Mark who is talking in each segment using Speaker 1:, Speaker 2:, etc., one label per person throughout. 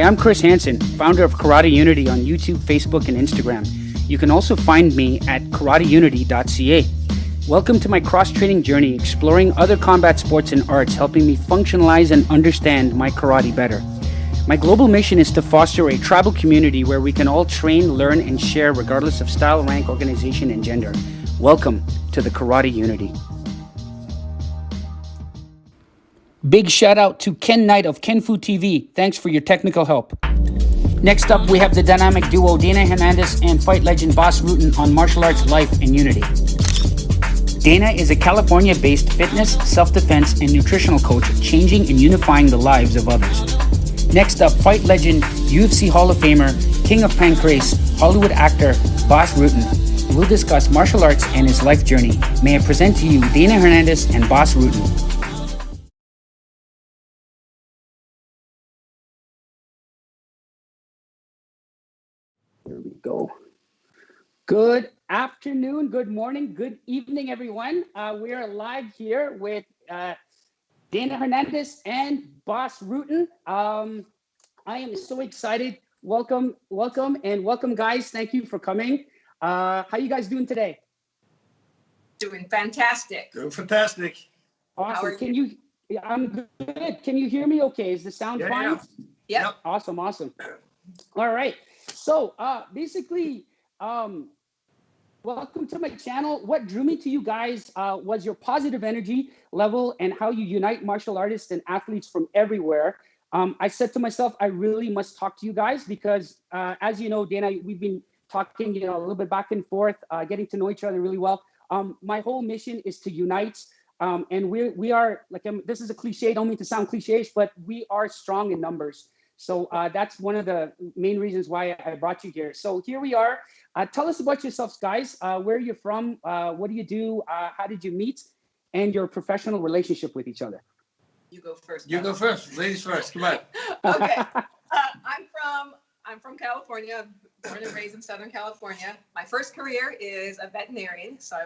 Speaker 1: I'm Chris Hanson, founder of Karate Unity on YouTube, Facebook, and Instagram. You can also find me at karateunity.ca. Welcome to my cross-training journey, exploring other combat sports and arts, helping me functionalize and understand my karate better. My global mission is to foster a tribal community where we can all train, learn, and share regardless of style, rank, organization, and gender. Welcome to the Karate Unity. Big shout out to Ken Knight of Kenfu TV. Thanks for your technical help. Next up, we have the dynamic duo Dana Hernandez and fight legend Bas Rutten on martial arts life and unity. Dana is a California-based fitness, self-defense, and nutritional coach, changing and unifying the lives of others. Next up, fight legend, UFC Hall of Famer, King of Pancrase, Hollywood actor Bas Rutten. We'll discuss martial arts and his life journey. May I present to you Dana Hernandez and Bas Rutten. There we go. Good afternoon, good morning, good evening, everyone. We are live here with Dana Hernandez and Bas Rutten. I am so excited. Welcome, guys. Thank you for coming. How you guys doing today?
Speaker 2: Doing fantastic.
Speaker 3: Doing fantastic.
Speaker 1: Awesome. I'm good. Can you hear me okay? Is the sound fine?
Speaker 2: Yeah. Yep.
Speaker 1: Awesome. All right. So basically, welcome to my channel. What drew me to you guys was your positive energy level and how you unite martial artists and athletes from everywhere. I said to myself, I really must talk to you guys because, as you know, Dana, we've been talking, a little bit back and forth, getting to know each other really well. My whole mission is to unite, and we are like, this is a cliche. Don't mean to sound cliché, but we are strong in numbers. So that's one of the main reasons why I brought you here. So here we are. Tell us about yourselves, guys. Where are you from? What do you do? How did you meet? And your professional relationship with each other.
Speaker 2: You go first.
Speaker 3: You go first. Ladies first. Come on.
Speaker 2: Okay. I'm from California, born and raised in Southern California. My first career is a veterinarian. So I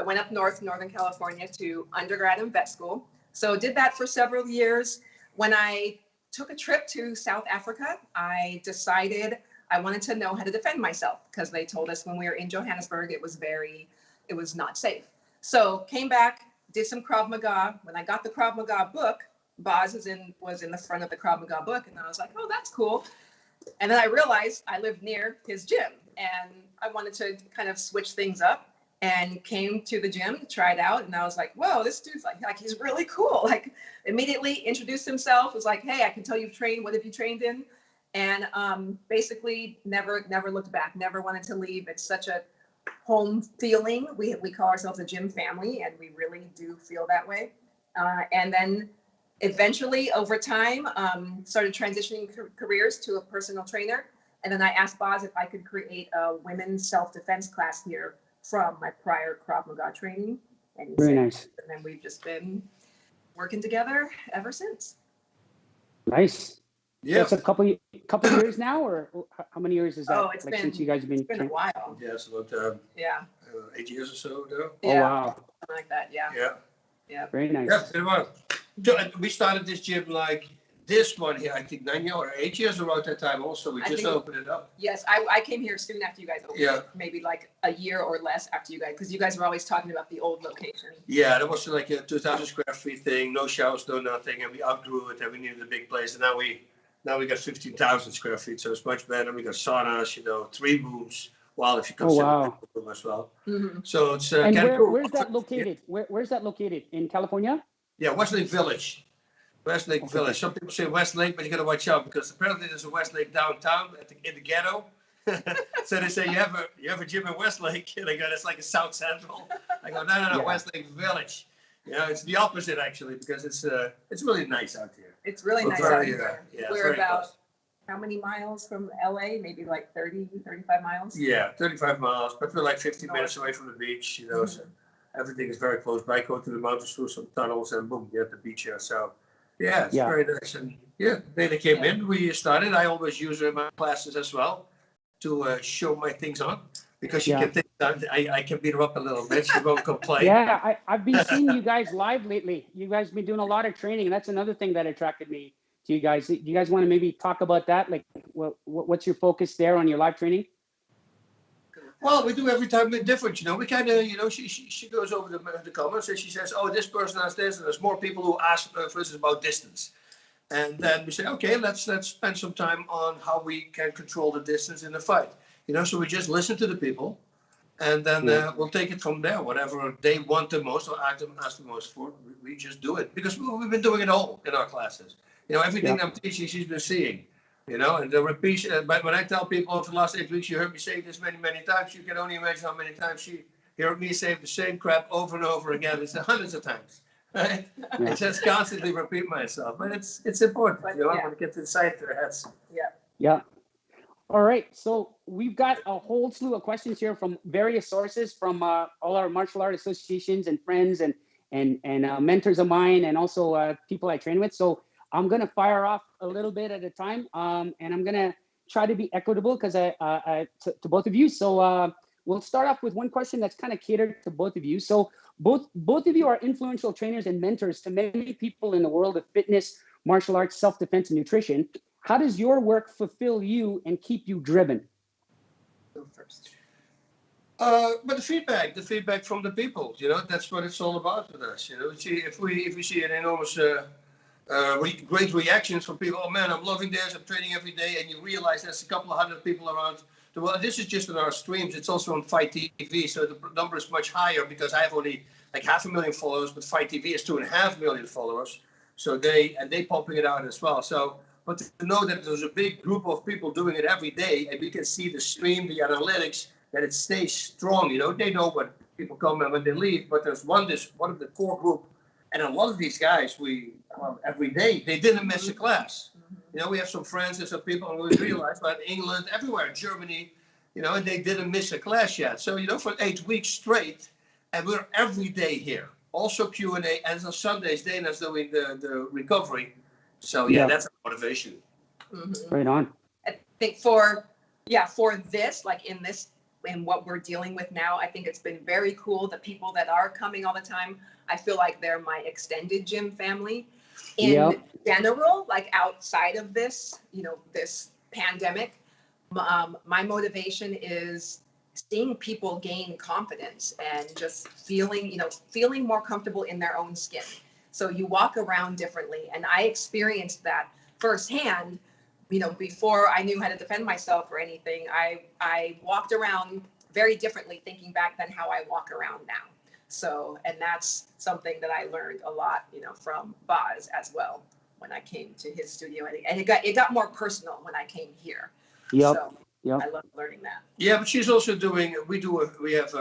Speaker 2: went up Northern California to undergrad and vet school. So did that for several years. When I took a trip to South Africa, I decided I wanted to know how to defend myself because they told us when we were in Johannesburg, it was not safe. So came back, did some Krav Maga. When I got the Krav Maga book, Bas was in the front of the Krav Maga book. And I was like, oh, that's cool. And then I realized I lived near his gym and I wanted to kind of switch things up and came to the gym, tried out. And I was like, whoa, this dude's like he's really cool. Like immediately introduced himself, was like, hey, I can tell you've trained. What have you trained in? And basically never looked back, never wanted to leave. It's such a home feeling. We call ourselves a gym family and we really do feel that way. And then eventually over time, started transitioning careers to a personal trainer. And then I asked Bas if I could create a women's self-defense class here from my prior Krav Maga training. And
Speaker 1: Very nice.
Speaker 2: And then we've just been working together ever since.
Speaker 1: Nice.
Speaker 3: Yeah.
Speaker 1: So it's a couple years now, or how many years is that?
Speaker 2: Oh, it's been
Speaker 1: since you guys have been.
Speaker 2: It's been a while.
Speaker 3: Yeah, it's about 8 years or so now.
Speaker 1: Oh wow.
Speaker 2: Something like that. Yeah.
Speaker 3: Yeah.
Speaker 1: Very nice.
Speaker 3: Yeah, pretty much. We started this gym like this one here, I think 9 years or 8 years around that time also. We just opened it up.
Speaker 2: Yes, I came here soon after you guys opened.
Speaker 3: Yeah.
Speaker 2: Maybe like a year or less after you guys, because you guys were always talking about the old location.
Speaker 3: Yeah, that was like a 2,000 square feet thing, no showers, no nothing, and we outgrew it and we needed a big place. And now we got 15,000 square feet, so it's much better. We got saunas, 3 rooms. Well, if you consider the room as well.
Speaker 2: Mm-hmm.
Speaker 3: So it's
Speaker 1: and where's that located? Where's that located? In California?
Speaker 3: Yeah, Westlake Village. Westlake Village. Some people say Westlake, but you got to watch out because apparently there's a Westlake downtown in the ghetto. So they say you have a gym in Westlake, and I go, that's like a South Central. I go, no, Westlake Village. It's the opposite actually because it's really nice out here.
Speaker 2: It's really nice out here.
Speaker 3: Yeah,
Speaker 2: we're about how many miles from LA? Maybe like 30, 35 miles.
Speaker 3: Yeah, 35 miles, but we're like 15 minutes away from the beach. So everything is very close by. Go to the mountains through some tunnels, and boom, you're at the beach here. So it's very nice. And Dana came in. We started. I always use her in my classes as well to show my things on because she can think I can beat her up a little bit. She won't complain.
Speaker 1: I've been seeing you guys live lately. You guys have been doing a lot of training. And that's another thing that attracted me to you guys. Do you guys want to maybe talk about that? Like, what's your focus there on your live training?
Speaker 3: Well, we do every time different, we kind of, she goes over the comments and she says, oh, this person has this, and there's more people who ask, for instance, about distance. And then we say, okay, let's spend some time on how we can control the distance in the fight. So we just listen to the people, and then we'll take it from there. Whatever they want the most or ask the most for, we just do it. Because we've been doing it all in our classes. Everything I'm teaching, she's been seeing. And the repetition. But when I tell people over the last 8 weeks, you heard me say this many, many times, you can only imagine how many times she heard me say the same crap over and over again. It's hundreds of times. Right? Yeah. I just constantly repeat myself, but it's important. I want to get inside their heads.
Speaker 1: Yeah. All right. So we've got a whole slew of questions here from various sources, from all our martial art associations and friends and mentors of mine, and also people I train with. So I'm gonna fire off a little bit at a time, and I'm gonna try to be equitable because to both of you. So we'll start off with one question that's kind of catered to both of you. So both of you are influential trainers and mentors to many people in the world of fitness, martial arts, self-defense, and nutrition. How does your work fulfill you and keep you driven?
Speaker 2: Go first.
Speaker 3: But the feedback from the people, that's what it's all about with us. If we see an enormous great reactions from people, oh man, I'm loving this, I'm training every day, and you realize there's a couple of hundred people around. Well, this is just in our streams. It's also on Fight TV, so the number is much higher because I have only like 500,000 followers, but Fight TV is 2.5 million followers. So they popping it out as well. So, but to know that there's a big group of people doing it every day, and we can see the stream, the analytics, that it stays strong. They know when people come and when they leave, but there's one of the core group, and a lot of these guys, every day they didn't miss a class. We have some friends and some people, and we realize that England, everywhere, Germany, and they didn't miss a class yet. So, for 8 weeks straight, and we're every day here. Also Q&A, and on Sundays, Dana's doing the recovery. So, that's a motivation.
Speaker 2: Mm-hmm.
Speaker 1: Right on.
Speaker 2: I think for this, like in what we're dealing with now, I think it's been very cool. The people that are coming all the time, I feel like they're my extended gym family. In general, like outside of this, this pandemic, my motivation is seeing people gain confidence and just feeling more comfortable in their own skin. So you walk around differently, and I experienced that firsthand. Before I knew how to defend myself or anything, I walked around very differently thinking back than how I walk around now. So, and that's something that I learned a lot, from Bas as well when I came to his studio, and it got more personal when I came here. So I love learning that. Yeah,
Speaker 3: but she's also doing. We have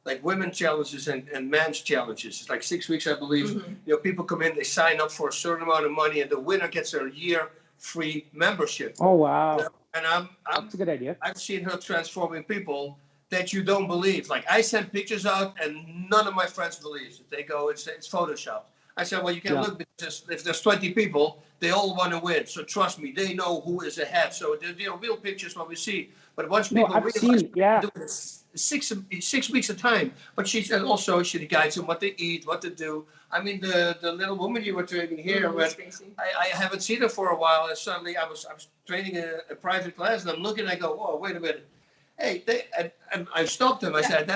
Speaker 3: like women challenges and men's challenges. It's like 6 weeks, I believe.
Speaker 2: Mm-hmm.
Speaker 3: People come in, they sign up for a certain amount of money, and the winner gets a year free membership.
Speaker 1: Oh wow!
Speaker 3: And
Speaker 1: that's a good idea.
Speaker 3: I've seen her transforming people that you don't believe. Like I send pictures out, and none of my friends believes it. They go, it's Photoshop. I said, well, you can look, because if there's 20 people, they all want to win. So trust me, they know who is ahead. So the real pictures what we see. But once people realize, 6 weeks of time. But she said also she guides them what they eat, what to do. I mean, the little woman you were training here, I haven't seen her for a while, and suddenly I was training a private class, and I'm looking, and I go, whoa, wait a minute. Hey, and I stopped them. I said,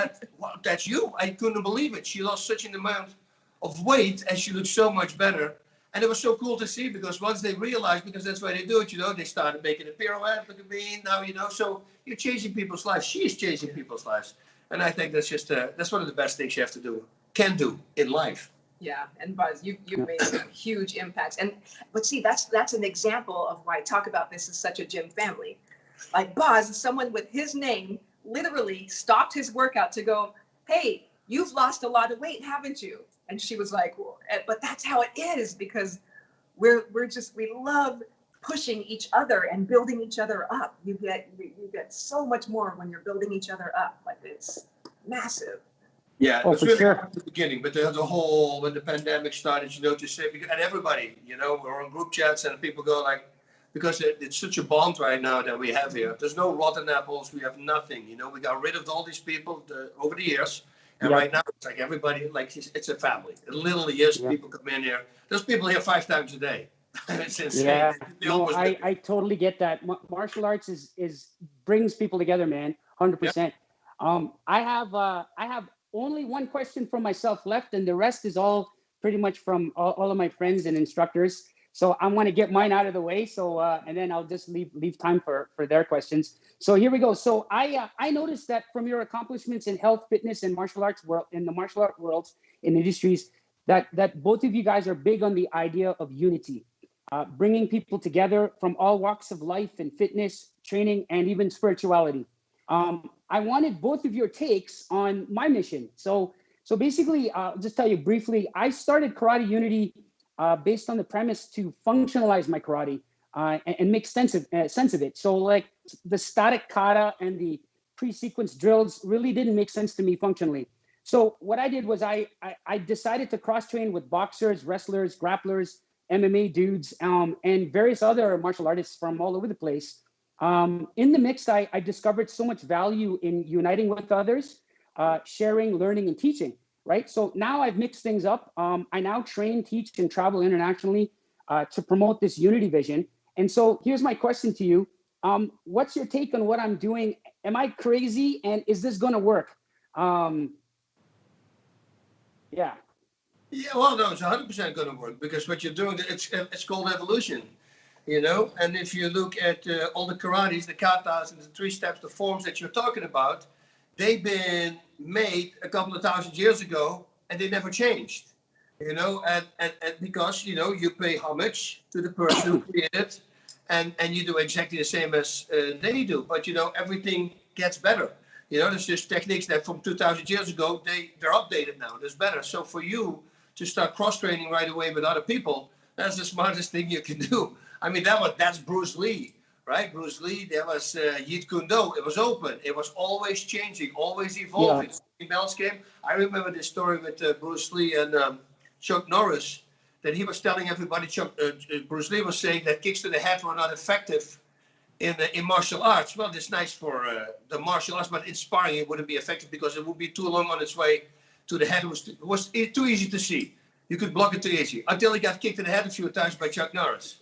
Speaker 3: that's you. I couldn't believe it. She lost such an amount of weight, and she looked so much better. And it was so cool to see, because once they realized, because that's why they do it, they started making a pirouette, look at me, now, so you're changing people's lives. She is changing people's lives. And I think that's just, that's one of the best things you have to can do in life.
Speaker 2: Yeah, and Bas, you've made a huge impact. But see, that's an example of why I talk about this as such a gym family. Like Bas, someone with his name literally stopped his workout to go, hey, you've lost a lot of weight, haven't you? And she was like, well, but that's how it is, because we love pushing each other and building each other up. You get so much more when you're building each other up. Like, it's massive.
Speaker 3: Yeah, it was really hard at the beginning, but when the pandemic started, to say, and everybody, we're on group chats, and people go like, because it's such a bond right now that we have here. There's no rotten apples. We have nothing. We got rid of all these people over the years. And right now, it's like everybody, like it's a family. It literally is. People come in here. There's people here 5 times a day. It's insane.
Speaker 1: Yeah,
Speaker 3: They
Speaker 1: no,
Speaker 3: almost did it.
Speaker 1: I totally get that. Martial arts is brings people together, man, 100%. I have only one question for myself left, and the rest is all pretty much from all of my friends and instructors. So I want to get mine out of the way. So and then I'll just leave time for their questions. So here we go. So I noticed that from your accomplishments in health, fitness, and martial arts world, in the martial art worlds, in industries, that both of you guys are big on the idea of unity. Bringing people together from all walks of life and fitness, training, and even spirituality. I wanted both of your takes on my mission. So basically, I'll just tell you briefly, I started Karate Unity based on the premise to functionalize my karate and make sense of it. So like the static kata and the pre-sequence drills really didn't make sense to me functionally. So what I did was I decided to cross-train with boxers, wrestlers, grapplers, MMA dudes, and various other martial artists from all over the place. In the mix, I discovered so much value in uniting with others, sharing, learning, and teaching, right? So now I've mixed things up. I now train, teach, and travel internationally to promote this unity vision. And so here's my question to you. What's your take on what I'm doing? Am I crazy? And is this going to work? Yeah.
Speaker 3: Yeah, well, no, it's 100% going to work because what you're doing, it's called evolution, you know. And if you look at all the karates, the katas, and the 3 steps, the forms that you're talking about, they've been made a couple of thousand years ago, and they never changed, you know. And because you pay homage to the person who created it, and you do exactly the same as they do, but everything gets better. There's just techniques that from 2,000 years ago they're updated now. There's better. So for you to start cross-training right away with other people, that's the smartest thing you can do. I mean, that's Bruce Lee, right? Bruce Lee, there was Jeet Kune Do. It was open. It was always changing, always evolving. Yeah. Something else came. I remember this story with Bruce Lee and Chuck Norris, that he was telling everybody, Bruce Lee was saying that kicks to the head were not effective in martial arts. Well, it's nice for the martial arts, but in sparring it wouldn't be effective because it would be too long on its way to the head. It was too easy to see. You could block it too easy until he got kicked in the head a few times by Chuck Norris.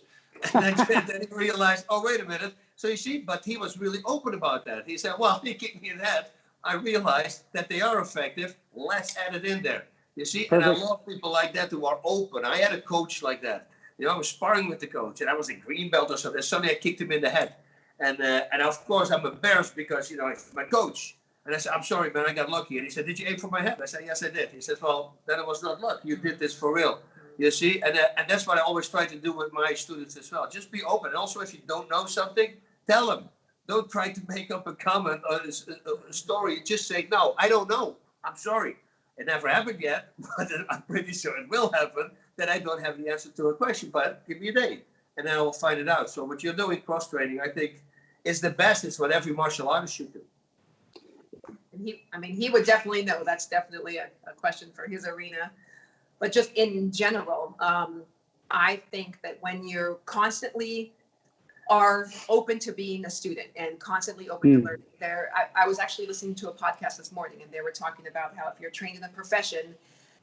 Speaker 3: And then he realized, oh, wait a minute. So you see, but he was really open about that. He said, well, he kicked me in the head. I realized that they are effective. Let's add it in there. You see, perfect. And I love people like that who are open. I had a coach like that. I was sparring with the coach, and I was a green belt or something. Suddenly I kicked him in the head. And of course, I'm embarrassed because, he's my coach. And I said, I'm sorry, man, I got lucky. And he said, did you aim for my head? I said, yes, I did. He said, well, then it was not luck. You did this for real. You see? And that's what I always try to do with my students as well. Just be open. And also, if you don't know something, tell them. Don't try to make up a comment or a story. Just say, no, I don't know. I'm sorry. It never happened yet, but I'm pretty sure it will happen, that I don't have the answer to a question. But give me a day, and then I will find it out. So what you're doing, cross-training, I think, is the best. It's what every martial artist should do.
Speaker 2: He would definitely know. That's definitely a question for his arena. But just in general, I think that when you're constantly are open to being a student and constantly open to learning, I was actually listening to a podcast this morning, and they were talking about how if you're trained in a profession,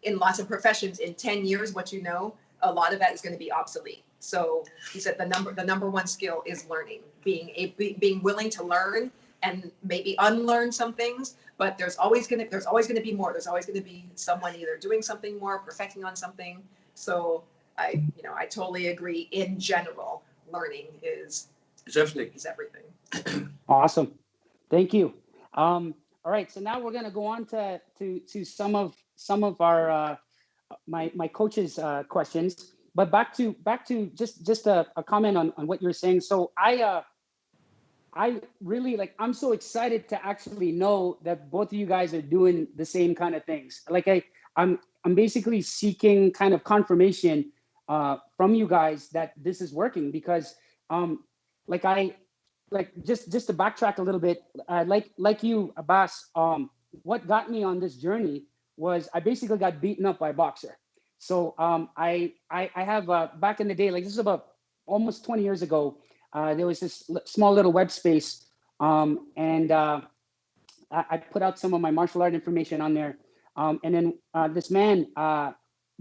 Speaker 2: in lots of professions, in 10 years, a lot of that is going to be obsolete. So he said the number one skill is learning, being willing to learn and maybe unlearn some things, but there's always going to be more. There's always going to be someone either doing something more, perfecting on something. So I totally agree. In general, learning is everything.
Speaker 1: Awesome. Thank you. All right. So now we're going to go on to some of our my coach's questions. But back to just a comment on what you're saying. So I really I'm so excited to actually know that both of you guys are doing the same kind of things. I'm basically seeking kind of confirmation from you guys that this is working, because just to backtrack a little bit, like you, Bas, what got me on this journey was I basically got beaten up by a boxer. So I have back in the day, this is about almost 20 years ago, there was this small little web space, and I put out some of my martial art information on there, and then this man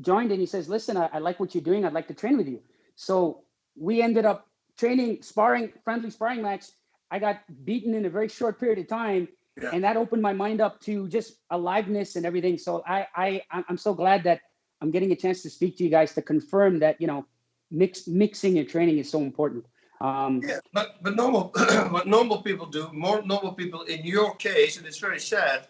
Speaker 1: joined, and he says, listen, I like what you're doing. I'd like to train with you. So we ended up training, friendly sparring match. I got beaten in a very short period of time. Yeah. And that opened my mind up to just aliveness and everything. So I'm so glad that I'm getting a chance to speak to you guys to confirm that, you know, mixing your training is so important.
Speaker 3: Yeah, but normal, what normal people do, more normal people in your case, and it's very sad,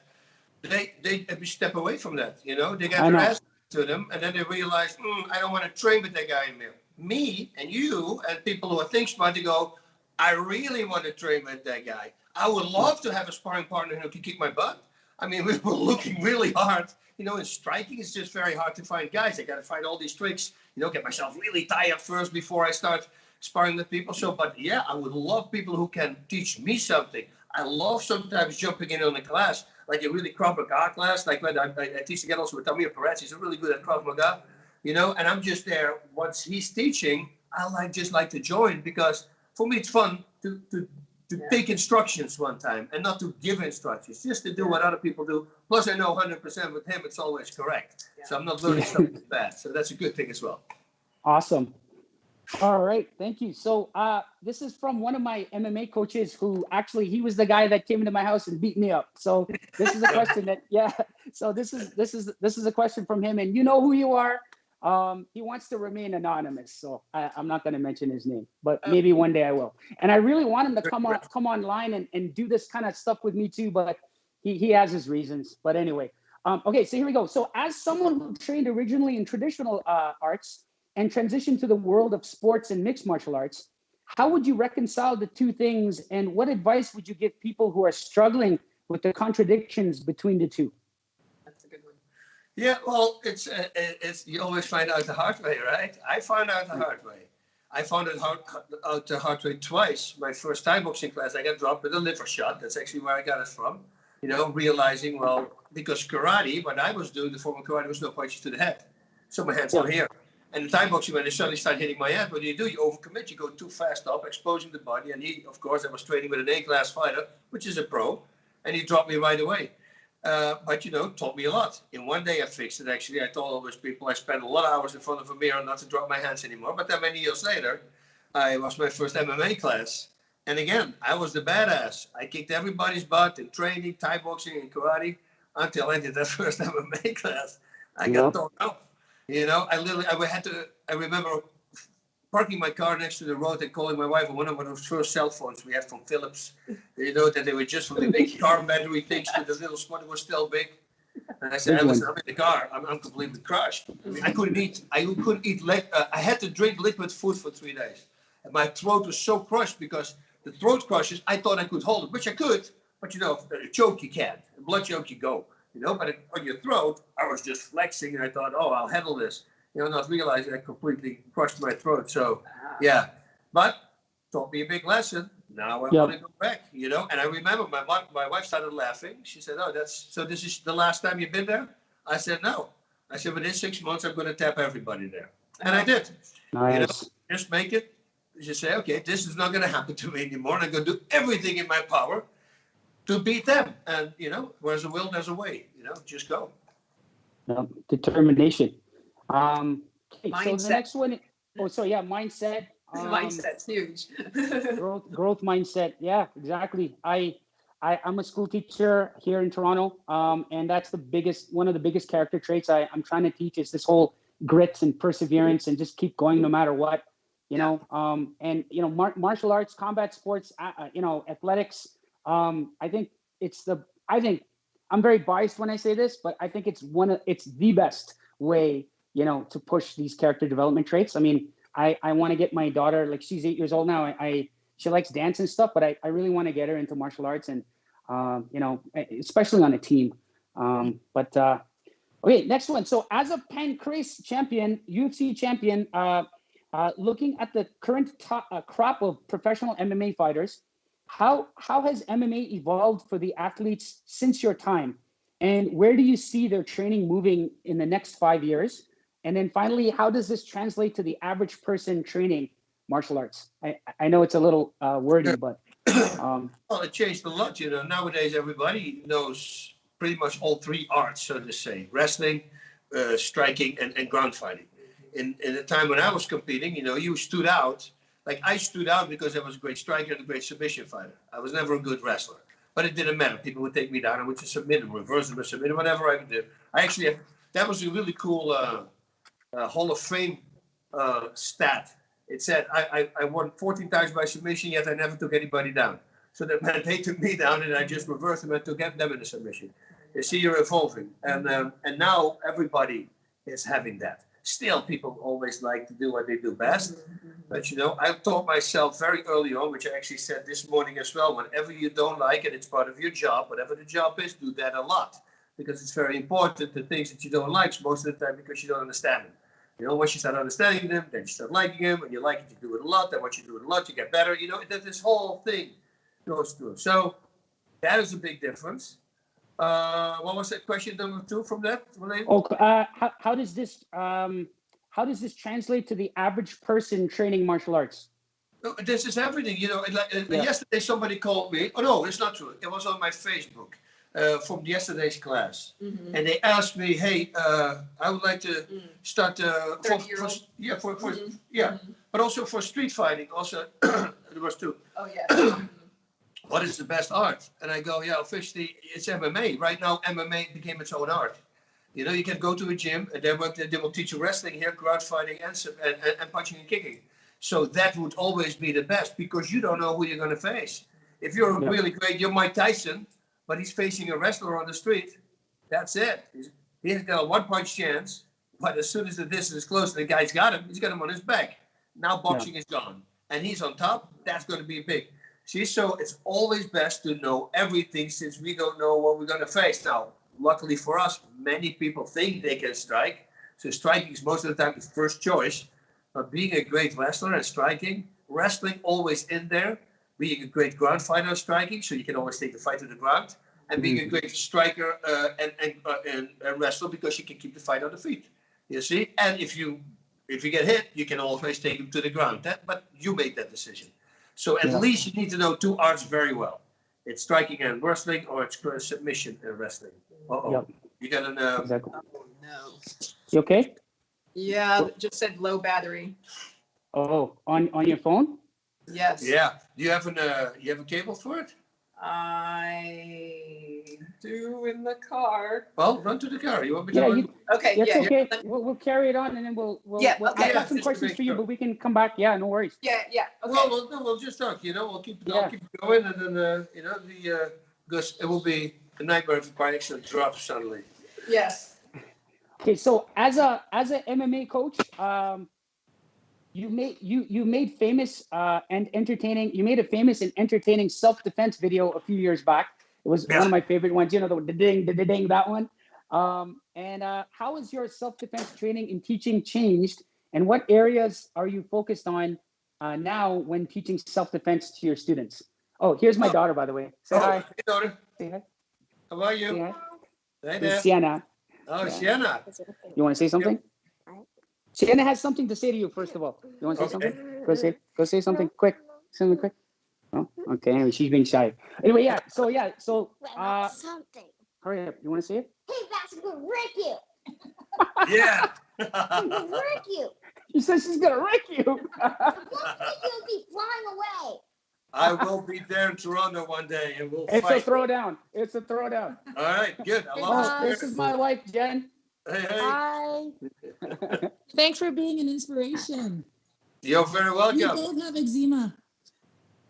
Speaker 3: they step away from that, you know, they get their ass to them, and then they realize, I don't want to train with that guy anymore. Me and you and people who are think smart, they go, I really want to train with that guy. I would love to have a sparring partner who can kick my butt. I mean, we were looking really hard. You know, in striking, it's just very hard to find guys. I got to find all these tricks, you know, get myself really tired first before I start sparring with people. So, but yeah, I would love people who can teach me something. I love sometimes jumping in on a class, like a really Krav Maga class, like when I teach again also with Tamir Peretz. He's really good at Krav Maga, you know, and I'm just there. Once he's teaching, I just like to join, because for me it's fun to take instructions one time and not to give instructions, just to do what other people do. Plus, I know 100% with him, it's always correct. Yeah. So I'm not learning something bad. So that's a good thing as well.
Speaker 1: Awesome. All right. Thank you. So this is from one of my MMA coaches who actually, he was the guy that came into my house and beat me up. So this is a question that, yeah. So this is a question from him, and you know who you are. He wants to remain anonymous, so I'm not going to mention his name, but maybe one day I will. And I really want him to come online and do this kind of stuff with me too, but he has his reasons. But anyway, okay, so here we go. So as someone who trained originally in traditional arts and transitioned to the world of sports and mixed martial arts, how would you reconcile the two things, and what advice would you give people who are struggling with the contradictions between the two?
Speaker 3: Yeah, well, it's you always find out the hard way, right? I found out the hard way. I found out the hard way twice. My first Thai boxing class, I got dropped with a liver shot. That's actually where I got it from. You know, realizing, well, because karate, what I was doing, the form of karate was no punches to the head. So my hands are here. And the Thai boxing, when they suddenly start hitting my head, what do? You overcommit. You go too fast up, exposing the body. And he, of course, I was training with an A-class fighter, which is a pro, and he dropped me right away. But, you know, taught me a lot. In one day I fixed it, actually. I told all those people I spent a lot of hours in front of a mirror not to drop my hands anymore. But then many years later, I was my first MMA class. And again, I was the badass. I kicked everybody's butt in training, Thai boxing, and karate until I did that first MMA class. I got thrown out. You know, I remember parking my car next to the road and calling my wife on one of those first cell phones we had from Philips. You know, that they were just from the big car battery things to the little small, it was still big. And I said, listen, I'm in the car. I'm completely crushed. I mean, I couldn't eat. I had to drink liquid food for 3 days. And my throat was so crushed, because the throat crushes, I thought I could hold it, which I could. But, you know, a choke you can't. A blood choke you go. You know, but on your throat, I was just flexing, and I thought, oh, I'll handle this. You know, not realizing I completely crushed my throat. So, yeah. But taught me a big lesson. Now I want to go back, you know. And I remember my wife started laughing. She said, oh, this is the last time you've been there? I said, no. I said, within 6 months, I'm going to tap everybody there. And I did.
Speaker 1: Nice.
Speaker 3: You know, just make it. Just say, okay, this is not going to happen to me anymore. And I'm going to do everything in my power to beat them. And, you know, where's a will, there's a way. You know, just go.
Speaker 1: Determination. Okay,
Speaker 2: mindset.
Speaker 1: So the next one, mindset.
Speaker 2: Mindset's huge.
Speaker 1: growth mindset. Yeah, exactly. I'm a school teacher here in Toronto, and that's one of the biggest character traits I'm trying to teach is this whole grit and perseverance and just keep going no matter what, you know. And you know, martial arts, combat sports, you know, athletics. I think I'm very biased when I say this, but I think it's the best way, you know, to push these character development traits. I mean, I want to get my daughter, like she's 8 years old now. She likes dance and stuff, but I really want to get her into martial arts and, you know, especially on a team. Okay, next one. So as a Pancrase champion, UFC champion, looking at the current crop of professional MMA fighters, how has MMA evolved for the athletes since your time? And where do you see their training moving in the next 5 years? And then finally, how does this translate to the average person training martial arts? I know it's a little wordy, but...
Speaker 3: Well, it changed a lot, you know. Nowadays, everybody knows pretty much all three arts, so to say. Wrestling, striking, and ground fighting. in the time when I was competing, you know, you stood out. Like I stood out because I was a great striker and a great submission fighter. I was never a good wrestler, but it didn't matter. People would take me down. I would just submit them, reverse them, submit them, whatever I would do. I actually, that was a really cool Hall of Fame stat. It said I won 14 times by submission, yet I never took anybody down. So that meant they took me down and I just reversed them and took them in a submission. You see, you're evolving. And now everybody is having that. Still, people always like to do what they do best. But, you know, I taught myself very early on, which I actually said this morning as well, whenever you don't like it, it's part of your job. Whatever the job is, do that a lot. Because it's very important, the things that you don't like, most of the time because you don't understand them. You know, once you start understanding them, then you start liking them. When you like it, you do it a lot. Then once you do it a lot, you get better. You know, that this whole thing goes through. So that is a big difference. What was that question number 2 from that?
Speaker 1: How does this translate to the average person training martial arts?
Speaker 3: This is everything. You know, yesterday somebody called me. Oh no, it's not true. It was on my Facebook from yesterday's class, and they asked me, "Hey, I would like to start but also for street fighting. Also, there was 2.
Speaker 2: Oh yeah.
Speaker 3: What is the best art?" And I go, yeah, officially it's MMA. Right now, MMA became its own art. You know, you can go to a gym and they will teach you wrestling here, crowd fighting, and punching and kicking. So that would always be the best because you don't know who you're going to face. If you're really great, you're Mike Tyson, but he's facing a wrestler on the street. That's it. He's got a 1-punch chance, but as soon as the distance is close, the guy's got him. He's got him on his back. Now boxing is gone, and he's on top. That's going to be big. See, so it's always best to know everything since we don't know what we're going to face. Now, luckily for us, many people think they can strike. So striking is most of the time the first choice. But being a great wrestler and striking, wrestling always in there. Being a great ground fighter and striking, so you can always take the fight to the ground. And being a great striker and wrestler because you can keep the fight on the feet. You see? And if you get hit, you can always take him to the ground. But you make that decision. So at least you need to know 2 arts very well. It's striking and wrestling, or it's submission and wrestling. You got an
Speaker 1: Exactly.
Speaker 2: Oh no.
Speaker 1: You okay?
Speaker 2: Yeah, it just said low battery.
Speaker 1: Oh, on your phone?
Speaker 2: Yes.
Speaker 3: Yeah. Do you have a cable for it?
Speaker 2: I do in the car.
Speaker 3: Well, run to the car. You want me to
Speaker 1: Yeah,
Speaker 3: run?
Speaker 2: Okay.
Speaker 1: it's okay. We'll carry it on and then we'll I got some questions for you, but we can come back. Yeah, no worries.
Speaker 2: Yeah. Okay.
Speaker 3: Well, we'll just talk. You know, I'll keep going, and then you know because it will be a nightmare if the car accident drops suddenly.
Speaker 2: Yes.
Speaker 1: Okay, so as a MMA coach, you made famous and entertaining. You made a famous and entertaining self-defense video a few years back. It was one of my favorite ones. You know, the ding, that one. And how has your self-defense training and teaching changed? And what areas are you focused on now when teaching self-defense to your students? Oh, here's my daughter, by the way. Say hi.
Speaker 3: Hey, daughter.
Speaker 1: Say hi.
Speaker 3: How are you?
Speaker 1: Say hi.
Speaker 3: Hey there.
Speaker 1: Sienna.
Speaker 3: Oh, Sienna.
Speaker 1: You want to say something? Sienna has something to say to you, first of all. You want to say something? Go say something quick. Something quick. Oh, okay. Anyway, she's being shy. Anyway, so
Speaker 4: something.
Speaker 1: hurry up. You want to say it?
Speaker 4: Hey, Bas, I'm gonna wreck you.
Speaker 3: Yeah.
Speaker 4: I'm gonna wreck you.
Speaker 1: She says she's gonna wreck you.
Speaker 4: You'll be flying away.
Speaker 3: I will be there in Toronto one day, and we'll
Speaker 1: It's
Speaker 3: fight.
Speaker 1: a throwdown. It's a throwdown.
Speaker 3: All right, good. I love
Speaker 1: Oh, this is my wife, Jen.
Speaker 3: Hey.
Speaker 5: Hi. Thanks for being an inspiration.
Speaker 3: You're very
Speaker 5: We
Speaker 3: welcome.
Speaker 5: both have eczema.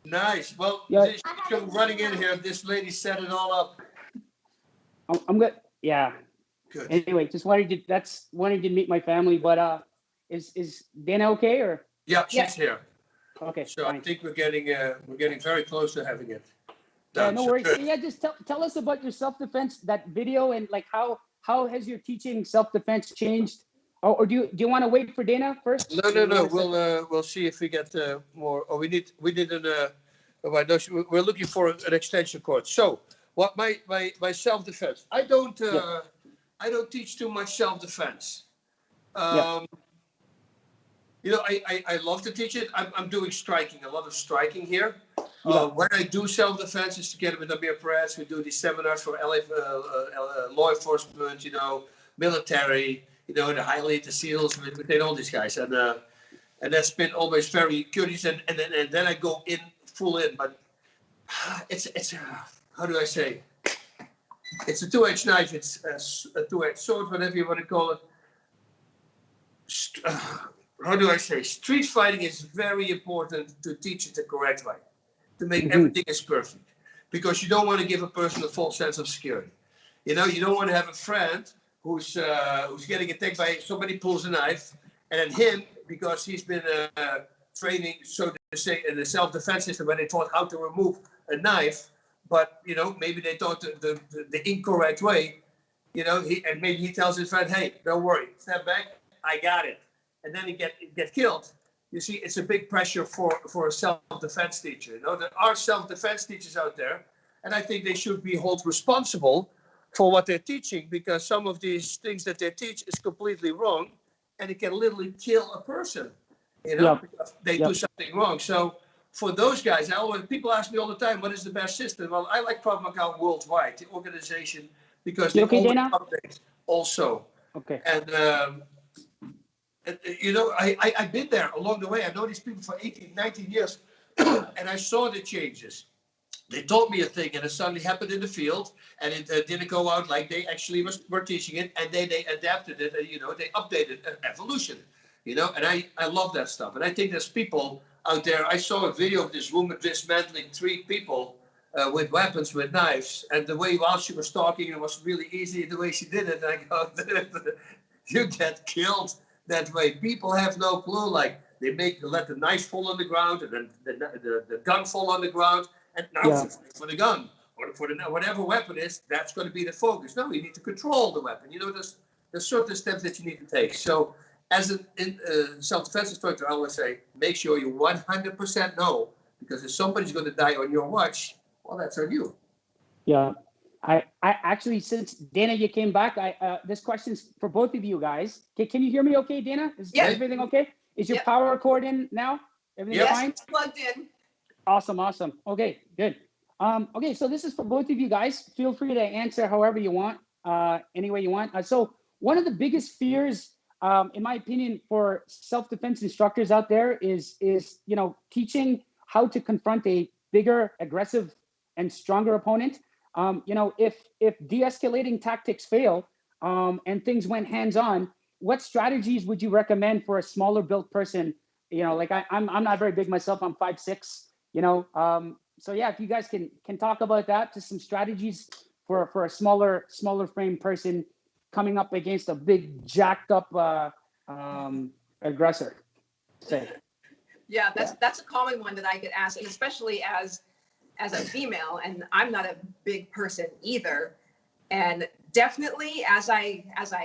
Speaker 3: Nice. Well,
Speaker 1: Yeah.
Speaker 3: she's come running in here. This lady set it all up.
Speaker 1: I'm good. Yeah.
Speaker 3: Good.
Speaker 1: Anyway, just wanted to meet my family, but is Dana okay or?
Speaker 3: Yeah, she's here.
Speaker 1: Okay.
Speaker 3: So
Speaker 1: fine.
Speaker 3: I think we're getting very close to having it
Speaker 1: Yeah,
Speaker 3: done.
Speaker 1: no
Speaker 3: So
Speaker 1: worries.
Speaker 3: good.
Speaker 1: Yeah, just tell us about your self-defense, that video, and like how has your teaching self-defense changed? Or do you want to wait for Dana first?
Speaker 3: No. We'll see if we get more. Or we're looking for an extension cord. So what my self-defense? I don't teach too much self-defense. You know, I love to teach it. I'm doing striking, a lot of striking here. When I do self-defense, is together with Amir Perez. We do these seminars for LA, law enforcement, you know, military, you know, the highlight the seals with all these guys, and that's been always very curious, and then I go in full in, but it's how do I say? It's a two-edged knife. It's a two-edged sword, whatever you want to call it. How do I say? Street fighting is very important to teach it the correct way, to make everything is perfect, because you don't want to give a person a false sense of security. You know, you don't want to have a friend who's getting attacked by somebody pulls a knife, and then him, because he's been training, so to say, in the self-defense system, when they taught how to remove a knife, but you know, maybe they taught the incorrect way. You know, and maybe he tells his friend, "Hey, don't worry, step back, I got it," and then he get killed. You see, it's a big pressure for a self-defense teacher. You know, there are self-defense teachers out there, and I think they should be held responsible for what they're teaching, because some of these things that they teach is completely wrong, and it can literally kill a person. You know, because they do something wrong. So for those guys, people ask me all the time, what is the best system? Well, I like Krav Maga worldwide, the organization, because they always update also.
Speaker 1: Okay.
Speaker 3: And you know, I've been there along the way. I know these people for 18, 19 years, and I saw the changes. They taught me a thing, and it suddenly happened in the field, and it didn't go out like they actually were teaching it, and they adapted it, and, you know, they updated evolution, you know, and I love that stuff. And I think there's people out there. I saw a video of this woman dismantling 3 people with weapons, with knives, and the way while she was talking, it was really easy the way she did it. And I go, you get killed that way. People have no clue. Like, they let the knife fall on the ground, and then the gun fall on the ground, and now for the gun or for whatever weapon is, that's going to be the focus. No, you need to control the weapon. You know, there's certain steps that you need to take. So as a self-defense instructor, I always say, make sure you 100% know, because if somebody's going to die on your watch, well, that's on you.
Speaker 1: Yeah. I actually, since Dana, you came back, this question's for both of you guys. Can you hear me okay, Dana? Is everything okay? Is your power cord in now? Everything fine?
Speaker 2: Yes, plugged in.
Speaker 1: Awesome. Okay, good. Okay, so this is for both of you guys. Feel free to answer however you want, any way you want. So one of the biggest fears, in my opinion, for self-defense instructors out there is you know, teaching how to confront a bigger, aggressive, and stronger opponent. You know, if de-escalating tactics fail, and things went hands-on, what strategies would you recommend for a smaller built person? You know, like I'm not very big myself. I'm 5'6". You know, so yeah, if you guys can talk about that, just some strategies for a smaller frame person coming up against a big jacked up aggressor. Say.
Speaker 2: Yeah, that's a common one that I get asked, and especially as a female, and I'm not a big person either. And definitely as I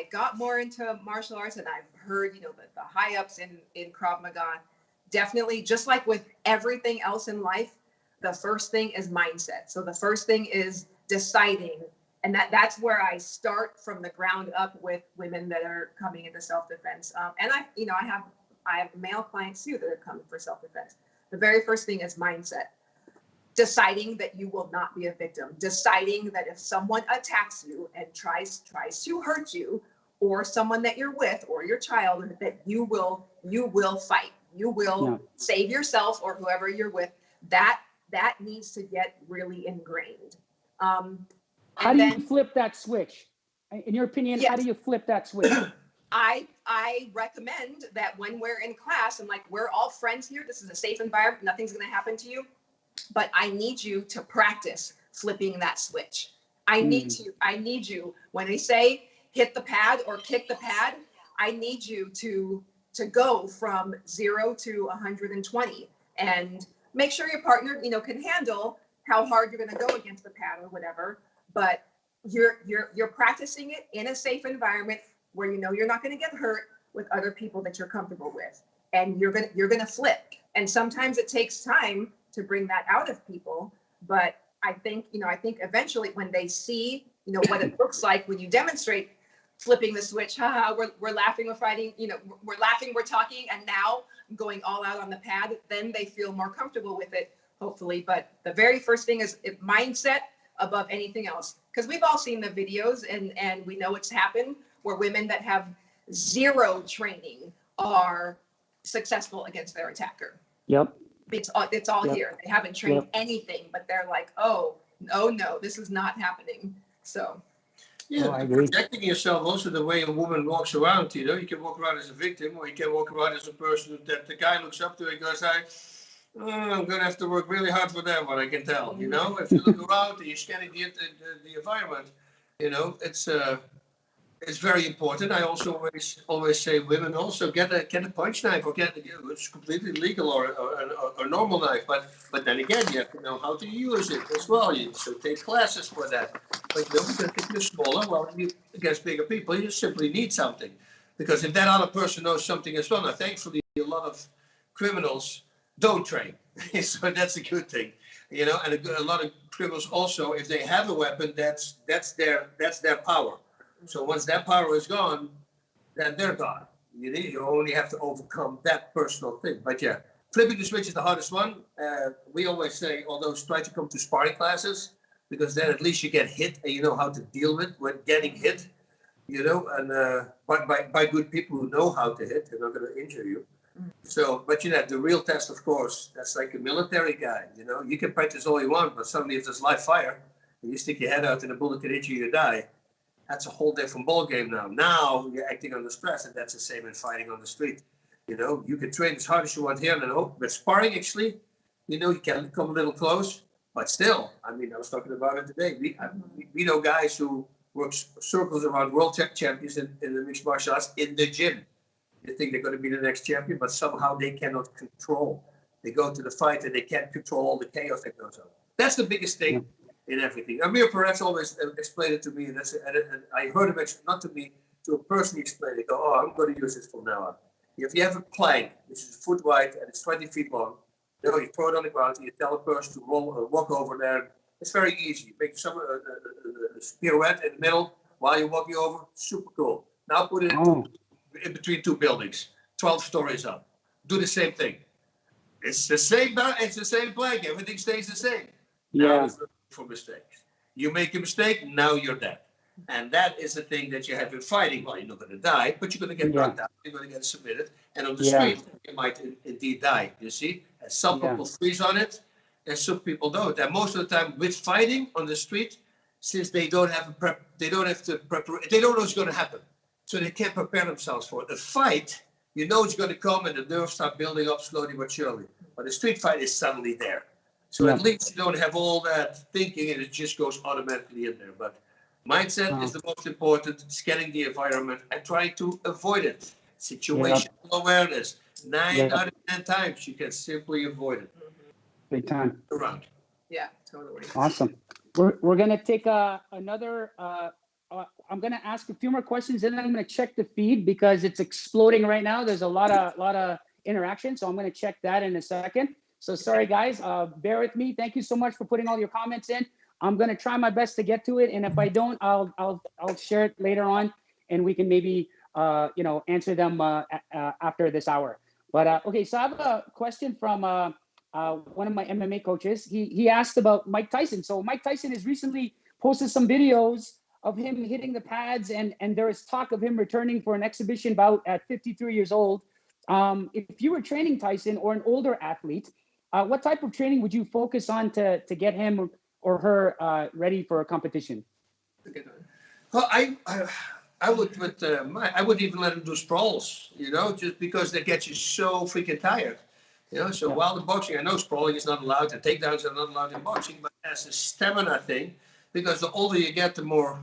Speaker 2: got more into martial arts, and I've heard, you know, the high ups in Krav Maga, definitely, just like with everything else in life, the first thing is mindset. So the first thing is deciding, and that's where I start from the ground up with women that are coming into self-defense. And I have male clients too that are coming for self-defense. The very first thing is mindset. Deciding that you will not be a victim. Deciding that if someone attacks you and tries to hurt you, or someone that you're with, or your child, that you will fight. You will save yourself or whoever you're with. That needs to get really ingrained.
Speaker 1: How do you flip that switch? In your opinion, how do you flip that switch?
Speaker 2: I recommend that when we're in class, and like, we're all friends here, this is a safe environment, nothing's going to happen to you, but I need you to practice flipping that switch. I need you, when they say hit the pad or kick the pad, I need you to go from 0 to 120, and make sure your partner, you know, can handle how hard you're going to go against the pad or whatever, but you're practicing it in a safe environment where you know you're not going to get hurt, with other people that you're comfortable with, and you're going to flip. And sometimes it takes time to bring that out of people, but I think eventually when they see, you know, what it looks like when you demonstrate flipping the switch, we're laughing, we're fighting, you know, we're laughing, we're talking, and now going all out on the pad, then they feel more comfortable with it, hopefully. But the very first thing is mindset above anything else, because we've all seen the videos, and we know it's happened where women that have zero training are successful against their attacker.
Speaker 1: Yep.
Speaker 2: It's all
Speaker 1: Yep.
Speaker 2: here. They haven't trained
Speaker 1: Yep.
Speaker 2: anything, but they're like, oh no, this is not happening. So
Speaker 3: Yeah,
Speaker 1: I agree.
Speaker 3: protecting yourself also the way a woman walks around, you know, you can walk around as a victim, or you can walk around as a person that the guy looks up to and goes, I'm going to have to work really hard for that one, I can tell, you know. If you look around and you're scanning the environment, you know, it's very important. I also always say women also get a punch knife, or it's completely legal, or a normal knife. But then again, you have to know how to use it as well. You should take classes for that. But you know, because if you're smaller, well, against bigger people, you simply need something. Because if that other person knows something as well, now thankfully a lot of criminals don't train, so that's a good thing. You know, and a lot of criminals also, if they have a weapon, that's their power. So once that power is gone, then they're gone. You only have to overcome that personal thing. But yeah, flipping the switch is the hardest one. We always say, although try to come to sparring classes, because then at least you get hit and you know how to deal with getting hit. You know, and by good people who know how to hit, they're not going to injure you. So, but you know, the real test, of course, that's like a military guy. You know, you can practice all you want, but suddenly if there's live fire, and you stick your head out and a bullet can hit you, you die. That's a whole different ball game now. Now you're acting under stress, and that's the same in fighting on the street. You know, you can train as hard as you want here, and hope. But sparring, actually, you know, you can come a little close, but still, I mean, I was talking about it today. We know guys who work circles around world champions in the mixed martial arts in the gym. They think they're going to be the next champion, but somehow they cannot control. They go to the fight and they can't control all the chaos that goes on. That's the biggest thing. In everything. Amir Perez always explained it to me, and I heard him, not to me, to a person he explained it. Go, I'm going to use this from now on. If you have a plank, which is a foot wide and it's 20 feet long, you know, you throw it on the ground and you tell a person to roll or walk over there. It's very easy. You make some pirouette in the middle while you're walking over. Super cool. Now put it in between two buildings, 12 stories up. Do the same thing. It's the same plank. Everything stays the same. Now it's for mistakes. You make a mistake, now you're dead. And that is the thing that you have in fighting. Well, you're not going to die, but you're going to get knocked out. You're going to get submitted. And on the street, you might indeed die, you see. And some people freeze on it, and some people don't. And most of the time with fighting on the street, since they don't have they don't know what's going to happen. So they can't prepare themselves for it. The fight, you know it's going to come, and the nerves start building up slowly but surely. But the street fight is suddenly there. So at least you don't have all that thinking, and it just goes automatically in there. But mindset is the most important, scanning the environment and trying to avoid it. Situational awareness. 9 out of 10 times you can simply avoid it.
Speaker 1: Big time.
Speaker 3: Around.
Speaker 2: Yeah, totally.
Speaker 1: Awesome. We're going to take another, I'm going to ask a few more questions, and then I'm going to check the feed because it's exploding right now. There's a lot of interaction, so I'm going to check that in a second. So sorry, guys, bear with me. Thank you so much for putting all your comments in. I'm going to try my best to get to it. And if I don't, I'll share it later on, and we can maybe, answer them after this hour. But okay, so I have a question from one of my MMA coaches. He asked about Mike Tyson. So Mike Tyson has recently posted some videos of him hitting the pads, and there is talk of him returning for an exhibition bout at 53 years old. If you were training Tyson or an older athlete, what type of training would you focus on to get him or her ready for a competition?
Speaker 3: Well, I would even let him do sprawls, you know, just because they get you so freaking tired. You know, so while in boxing, I know sprawling is not allowed, and takedowns are not allowed in boxing, but as a stamina thing, because the older you get, the more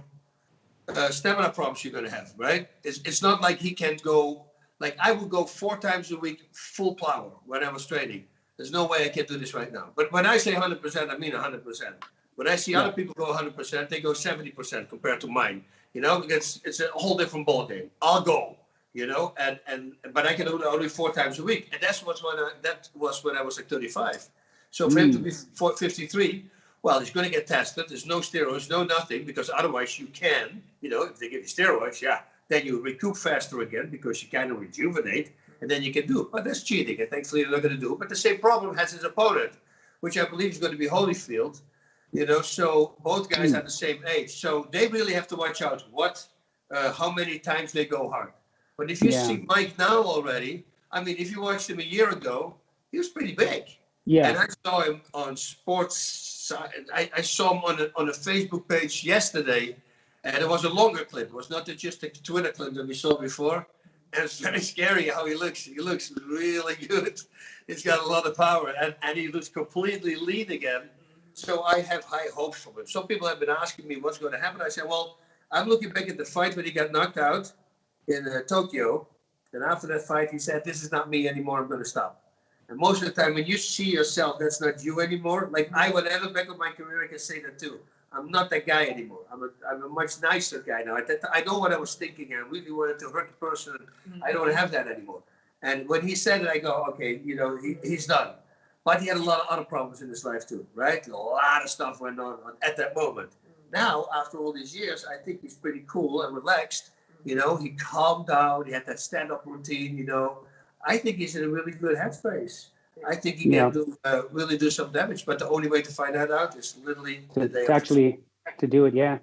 Speaker 3: stamina problems you're going to have, right? It's not like he can't go, like I would go 4 times a week full power when I was training. There's no way I can do this right now. But when I say 100%, I mean 100%. When I see other people go 100%, they go 70% compared to mine. You know, because it's a whole different ball game. I'll go, you know, but I can do it only 4 times a week, and that was when I was like 35. So for him to be 53, well, he's going to get tested. There's no steroids, no nothing, because otherwise you can, you know, if they give you steroids, then you recoup faster again because you kind of rejuvenate. And then you can do it. But that's cheating, and thankfully they're not going to do it. But the same problem has his opponent, which I believe is going to be Holyfield. You know, so both guys are the same age. So they really have to watch out how many times they go hard. But if you see Mike now already, I mean, if you watched him a year ago, he was pretty big.
Speaker 1: Yeah.
Speaker 3: And I saw him on sports. I saw him on a Facebook page yesterday, and it was a longer clip. It was not just a Twitter clip that we saw before. And it's very scary how he looks. He looks really good. He's got a lot of power, and he looks completely lean again. So I have high hopes for him. Some people have been asking me what's going to happen. I said, well, I'm looking back at the fight when he got knocked out in Tokyo. And after that fight, he said, this is not me anymore. I'm going to stop. And most of the time, when you see yourself, that's not you anymore. Like I would ever back of my career, I can say that too. I'm not that guy anymore. I'm a much nicer guy now. I know what I was thinking. I really wanted to hurt the person. I don't have that anymore. And when he said it, I go, okay, you know, he's done. But he had a lot of other problems in his life too, right? A lot of stuff went on at that moment. Now, after all these years, I think he's pretty cool and relaxed. You know, he calmed down. He had that stand-up routine, you know. I think he's in a really good headspace. I think he can really do some damage, but the only way to find that out is literally
Speaker 1: to actually to do it. Yeah.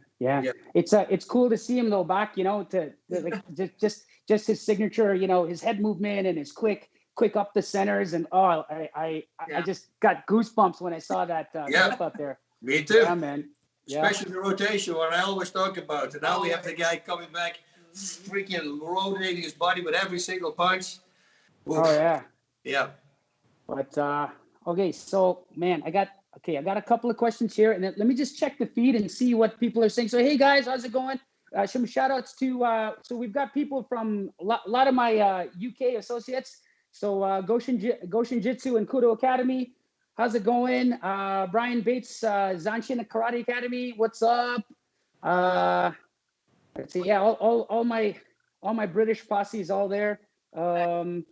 Speaker 1: It's cool to see him though back, you know, to like just his signature, you know, his head movement and his quick up the centers, and I just got goosebumps when I saw that clip up there.
Speaker 3: Me too.
Speaker 1: Yeah, man.
Speaker 3: Especially the rotation, what I always talk about. And now we have the guy coming back, freaking rotating his body with every single punch. Oof.
Speaker 1: Oh yeah.
Speaker 3: Yeah.
Speaker 1: But okay, so man, I got a couple of questions here, and then let me just check the feed and see what people are saying. So hey guys, how's it going? Some shout outs to so we've got people from a lot of my UK associates. So Goshin Jitsu and Kudo Academy, how's it going? Brian Bates, Zanshin Karate Academy, what's up? Let's see, yeah, all my British posse is all there. A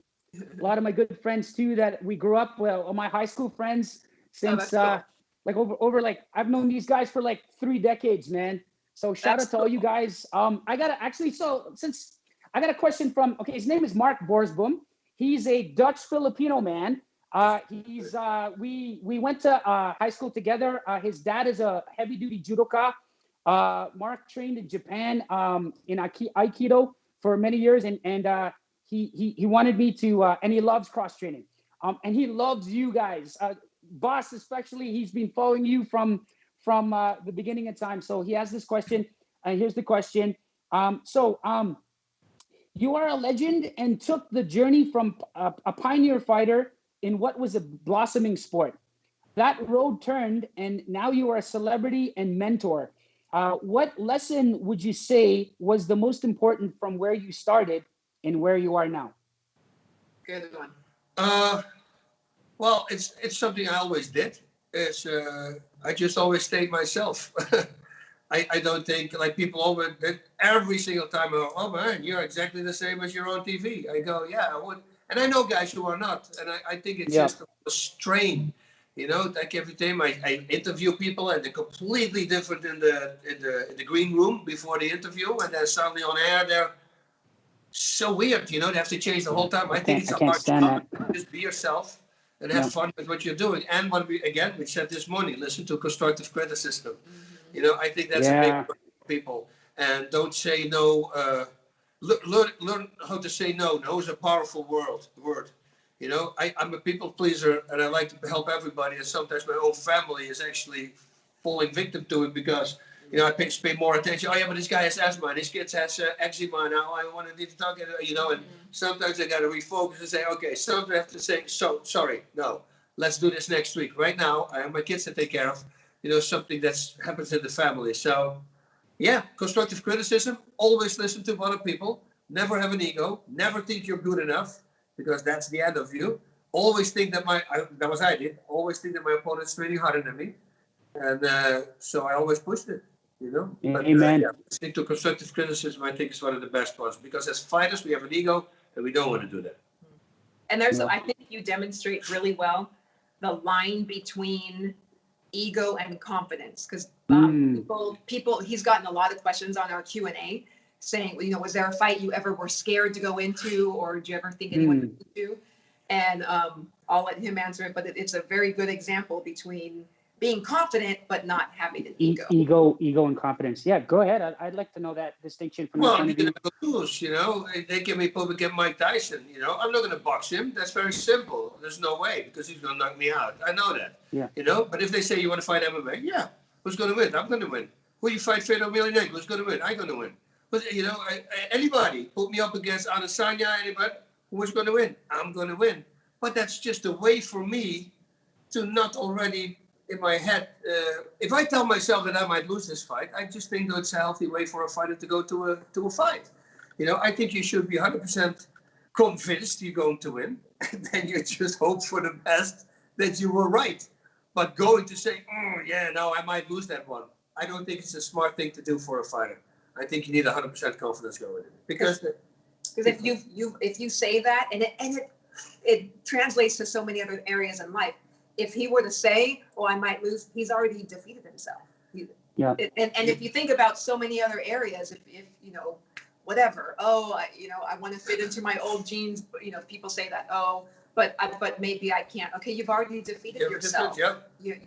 Speaker 1: lot of my good friends too that we grew up, well, all my high school friends since
Speaker 2: cool.
Speaker 1: like over like I've known these guys for like 3 decades, man. So shout out to all you guys. I got a question from, okay, his name is Mark Borsboom. He's a Dutch Filipino man. We went to high school together. His dad is a heavy duty judoka. Mark trained in Japan in Aikido for many years, and he wanted me to, and he loves cross training. And he loves you guys. Bas especially, he's been following you from the beginning of time. So he has this question, and here's the question. You are a legend and took the journey from a pioneer fighter in what was a blossoming sport. That road turned, and now you are a celebrity and mentor. What lesson would you say was the most important from where you started and where you are now?
Speaker 2: Good one.
Speaker 3: Well, it's something I always did. It's I just always stayed myself. I don't think, like, people always, every single time, oh man, you're exactly the same as you're on TV. I go, yeah, I would. And I know guys who are not. And I think it's just a strain. You know, like every time I interview people and they're completely different in the green room before the interview, and then suddenly on air they're so weird. You know, they have to change the whole time. I think it's a hard job. Just be yourself and have fun with what you're doing. And what we said this morning, listen to constructive criticism. You know, I think that's a big word for people. And don't say no. Learn how to say no. No is a powerful word. You know, I'm a people pleaser, and I like to help everybody. And sometimes my own family is actually falling victim to it because, you know, I pay more attention. Oh yeah, but this guy has asthma, and this kid has eczema. Now I want to talk, you know. And sometimes I got to refocus and say, okay, sometimes I have to say, sorry, no, let's do this next week. Right now, I have my kids to take care of. You know, something that's happens in the family. So, yeah, constructive criticism. Always listen to other people. Never have an ego. Never think you're good enough, because that's the end of you. Always think that I did. Always think that my opponent's training harder than me. And so I always pushed it, you know. But,
Speaker 1: Amen.
Speaker 3: Listening to constructive criticism, I think, is one of the best ones. Because as fighters, we have an ego, and we don't want to do that.
Speaker 2: And I think you demonstrate really well the line between ego and confidence, because people, he's gotten a lot of questions on our Q&A saying, you know, was there a fight you ever were scared to go into, or did you ever think anyone would do? And I'll let him answer it, but it's a very good example between being confident, but not having an ego.
Speaker 1: Ego and confidence. Yeah, go ahead. I'd like to know that distinction from
Speaker 3: Well,
Speaker 1: your point
Speaker 3: you
Speaker 1: of view.
Speaker 3: can lose, you know. They can probably get Mike Tyson, you know. I'm not going to box him. That's very simple. There's no way because he's going to knock me out. I know that.
Speaker 1: Yeah.
Speaker 3: You know, but if they say you want to fight MMA, yeah, who's going to win? I'm going to win. Who you fight Fedor Emelianenko? Who's going to win? I'm going to win. But, you know, anybody put me up against Adesanya, anybody, who's going to win? I'm going to win. But that's just a way for me to not already in my head. If I tell myself that I might lose this fight, I just think that it's a healthy way for a fighter to go to a fight. You know, I think you should be 100% convinced you're going to win, and then you just hope for the best that you were right. But going to say, yeah, no, I might lose that one, I don't think it's a smart thing to do for a fighter. I think you need 100% confidence going in, because
Speaker 2: if you say that, and it translates to so many other areas in life. If he were to say, "Oh, I might lose," he's already defeated himself.
Speaker 1: Yeah.
Speaker 2: And if you think about so many other areas, if you know, whatever. Oh, I want to fit into my old jeans. You know, people say that. Oh, but maybe I can't. Okay, you've already defeated yourself.
Speaker 3: Yeah.
Speaker 2: You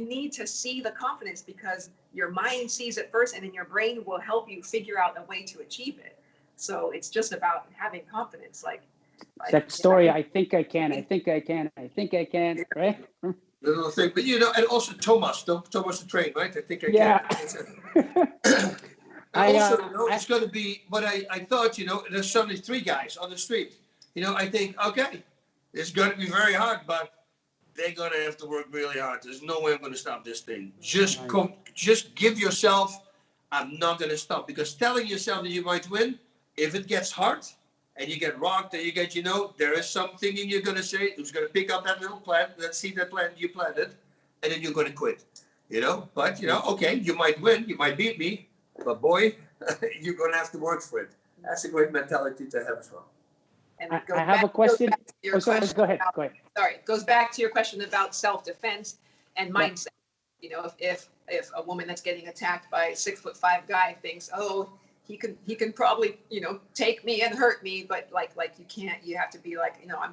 Speaker 2: need to see the confidence, because your mind sees it first, and then your brain will help you figure out a way to achieve it. So it's just about having confidence. Like
Speaker 1: that story, I think I can, right?
Speaker 3: Little thing, but you know, and also Thomas the Train, right? I think I can. It's going to be what I thought. You know, there's suddenly 3 guys on the street. You know, I think, okay, it's going to be very hard, but they're going to have to work really hard. There's no way I'm going to stop this thing. Just give yourself, I'm not going to stop, because telling yourself that you might win, if it gets hard and you get rocked and you get, you know, there is something in you're going to say, who's going to pick up that little plant, let's see that plant you planted, and then you're going to quit, you know. But, you know, okay, you might win, you might beat me, but boy, you're going to have to work for it. That's a great mentality to have as well.
Speaker 2: And
Speaker 1: I have a question. Go ahead.
Speaker 2: Sorry, it goes back to your question about self-defense and mindset. You know, if a woman that's getting attacked by a 6'5" guy thinks, oh, he can probably, you know, take me and hurt me, but like you can't. You have to be like, you know, I'm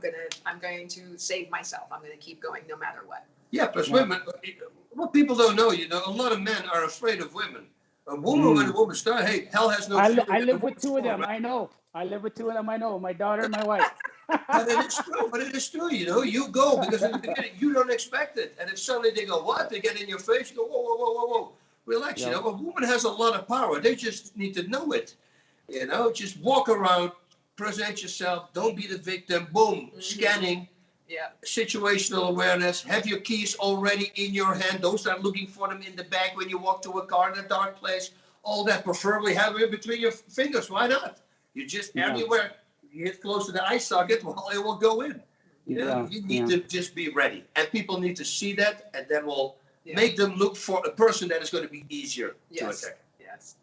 Speaker 2: going to save myself. I'm going to keep going no matter what.
Speaker 3: Yeah, plus women. What people don't know, you know, a lot of men are afraid of women. A woman, when a woman starts, hey, hell has no.
Speaker 1: I live with 2 of them. Right? I know. I live with 2 of them. I know. My daughter and my wife.
Speaker 3: But it is true. You know, you go because in the beginning you don't expect it, and if suddenly they go, what? They get in your face. You go, whoa, relax. You know, a woman has a lot of power. They just need to know it. You know, just walk around, present yourself. Don't be the victim. Boom, scanning.
Speaker 2: Yeah.
Speaker 3: Situational awareness. Have your keys already in your hand. Don't start looking for them in the bag when you walk to a car in a dark place. All that, preferably have it between your fingers. Why not? You just everywhere. You hit close to the eye socket, well, it will go in. You know, you need to just be ready. And people need to see that, and then we'll make them look for a person that is going to be easier to attack.
Speaker 2: Yes.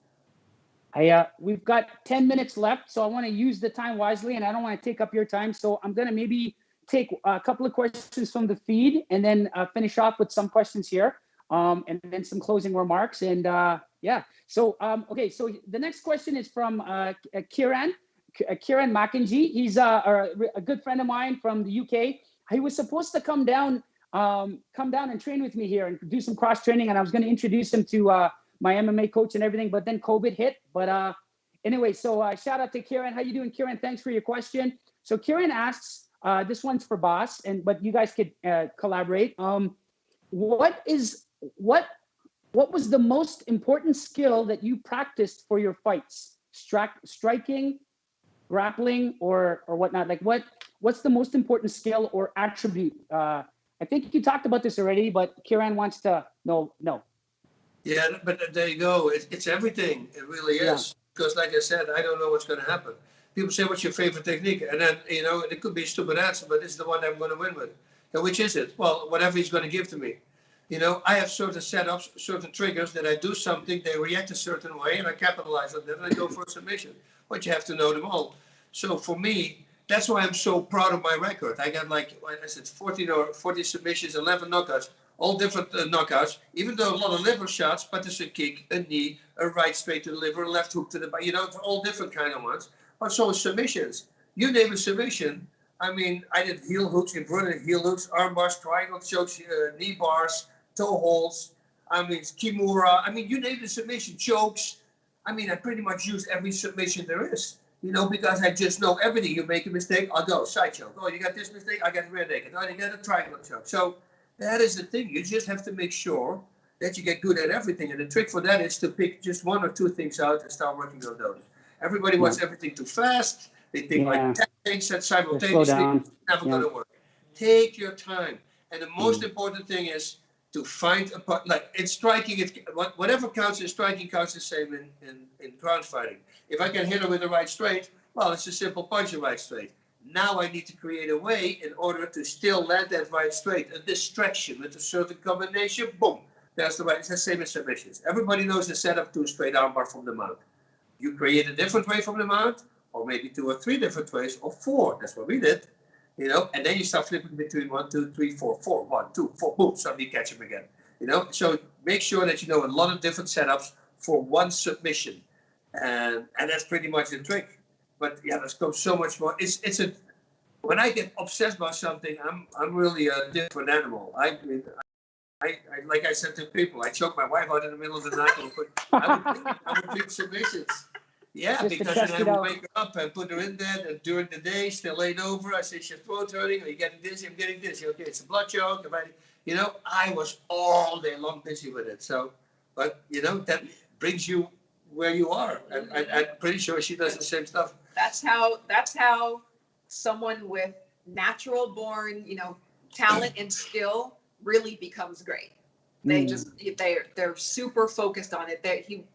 Speaker 1: We've got 10 minutes left, so I want to use the time wisely, and I don't want to take up your time. So I'm going to maybe take a couple of questions from the feed, and then finish off with some questions here, and then some closing remarks. And so okay, so the next question is from Kieran Mackenzie. He's a good friend of mine from the UK. He was supposed to come down and train with me here and do some cross training, and I was going to introduce him to my MMA coach and everything, but then COVID hit. But anyway, so shout out to Kieran. How you doing, Kieran? Thanks for your question. So Kieran asks, this one's for Bas, but you guys could collaborate. What was the most important skill that you practiced for your fights? Striking, grappling, or whatnot? Like what's the most important skill or attribute? I think you talked about this already, but Kieran wants to know.
Speaker 3: Yeah, but there you go. It's everything. It really is. Because like I said, I don't know what's going to happen. People say, what's your favorite technique? And then, you know, it could be a stupid answer, but this is the one I'm going to win with. And which is it? Well, whatever he's going to give to me. You know, I have certain setups, certain triggers that I do something, they react a certain way, and I capitalize on that, and I go for a submission. But you have to know them all. So for me, that's why I'm so proud of my record. I got like, I said, 40 submissions, 11 knockouts, all different knockouts, even though a lot of liver shots, but there's a kick, a knee, a right straight to the liver, a left hook to the back, you know, all different kind of ones. But so submissions. You name a submission, I mean, I did heel hooks, inverted heel hooks, arm bars, triangle chokes, knee bars, toe holds. I mean, kimura. I mean, you name the submission, chokes. I mean, I pretty much use every submission there is. You know, because I just know everything. You make a mistake, I'll go side choke. Oh, you got this mistake, I got rear naked. Oh, you got a triangle choke. So that is the thing. You just have to make sure that you get good at everything. And the trick for that is to pick just one or two things out and start working on those. Everybody wants everything too fast. They think like 10 things that simultaneously never going to work. Take your time. And the most important thing is to find a part. Like in striking, whatever counts in striking counts the same in ground fighting. If I can hit her with the right straight, well, it's a simple punch and right straight. Now I need to create a way in order to still land that right straight. A distraction with a certain combination, boom. That's the right. It's the same as submissions. Everybody knows the setup to a straight armbar from the mount. You create a different way from the mount, or maybe 2 or 3 different ways, or 4. That's what we did, you know. And then you start flipping between 1, 2, 3, 4, 4, 1, 2, 4, boom. Suddenly catch him again, you know. So make sure that you know a lot of different setups for one submission, and that's pretty much the trick. But yeah, there's so much more. It's a when I get obsessed about something, I'm really a different animal. I mean, I like I said to people, I choke my wife out in the middle of the night. I would pick submissions. Yeah, just because then I would wake her up and put her in there, and during the day, still laid over. I say, your throat hurting, are you getting dizzy? I'm getting dizzy. Okay, it's a blood choke. You know, I was all day long busy with it. So, but, you know, that brings you where you are. And I'm pretty sure she does the same stuff.
Speaker 2: That's how someone with natural born, you know, talent and skill really becomes great. They they're super focused on it.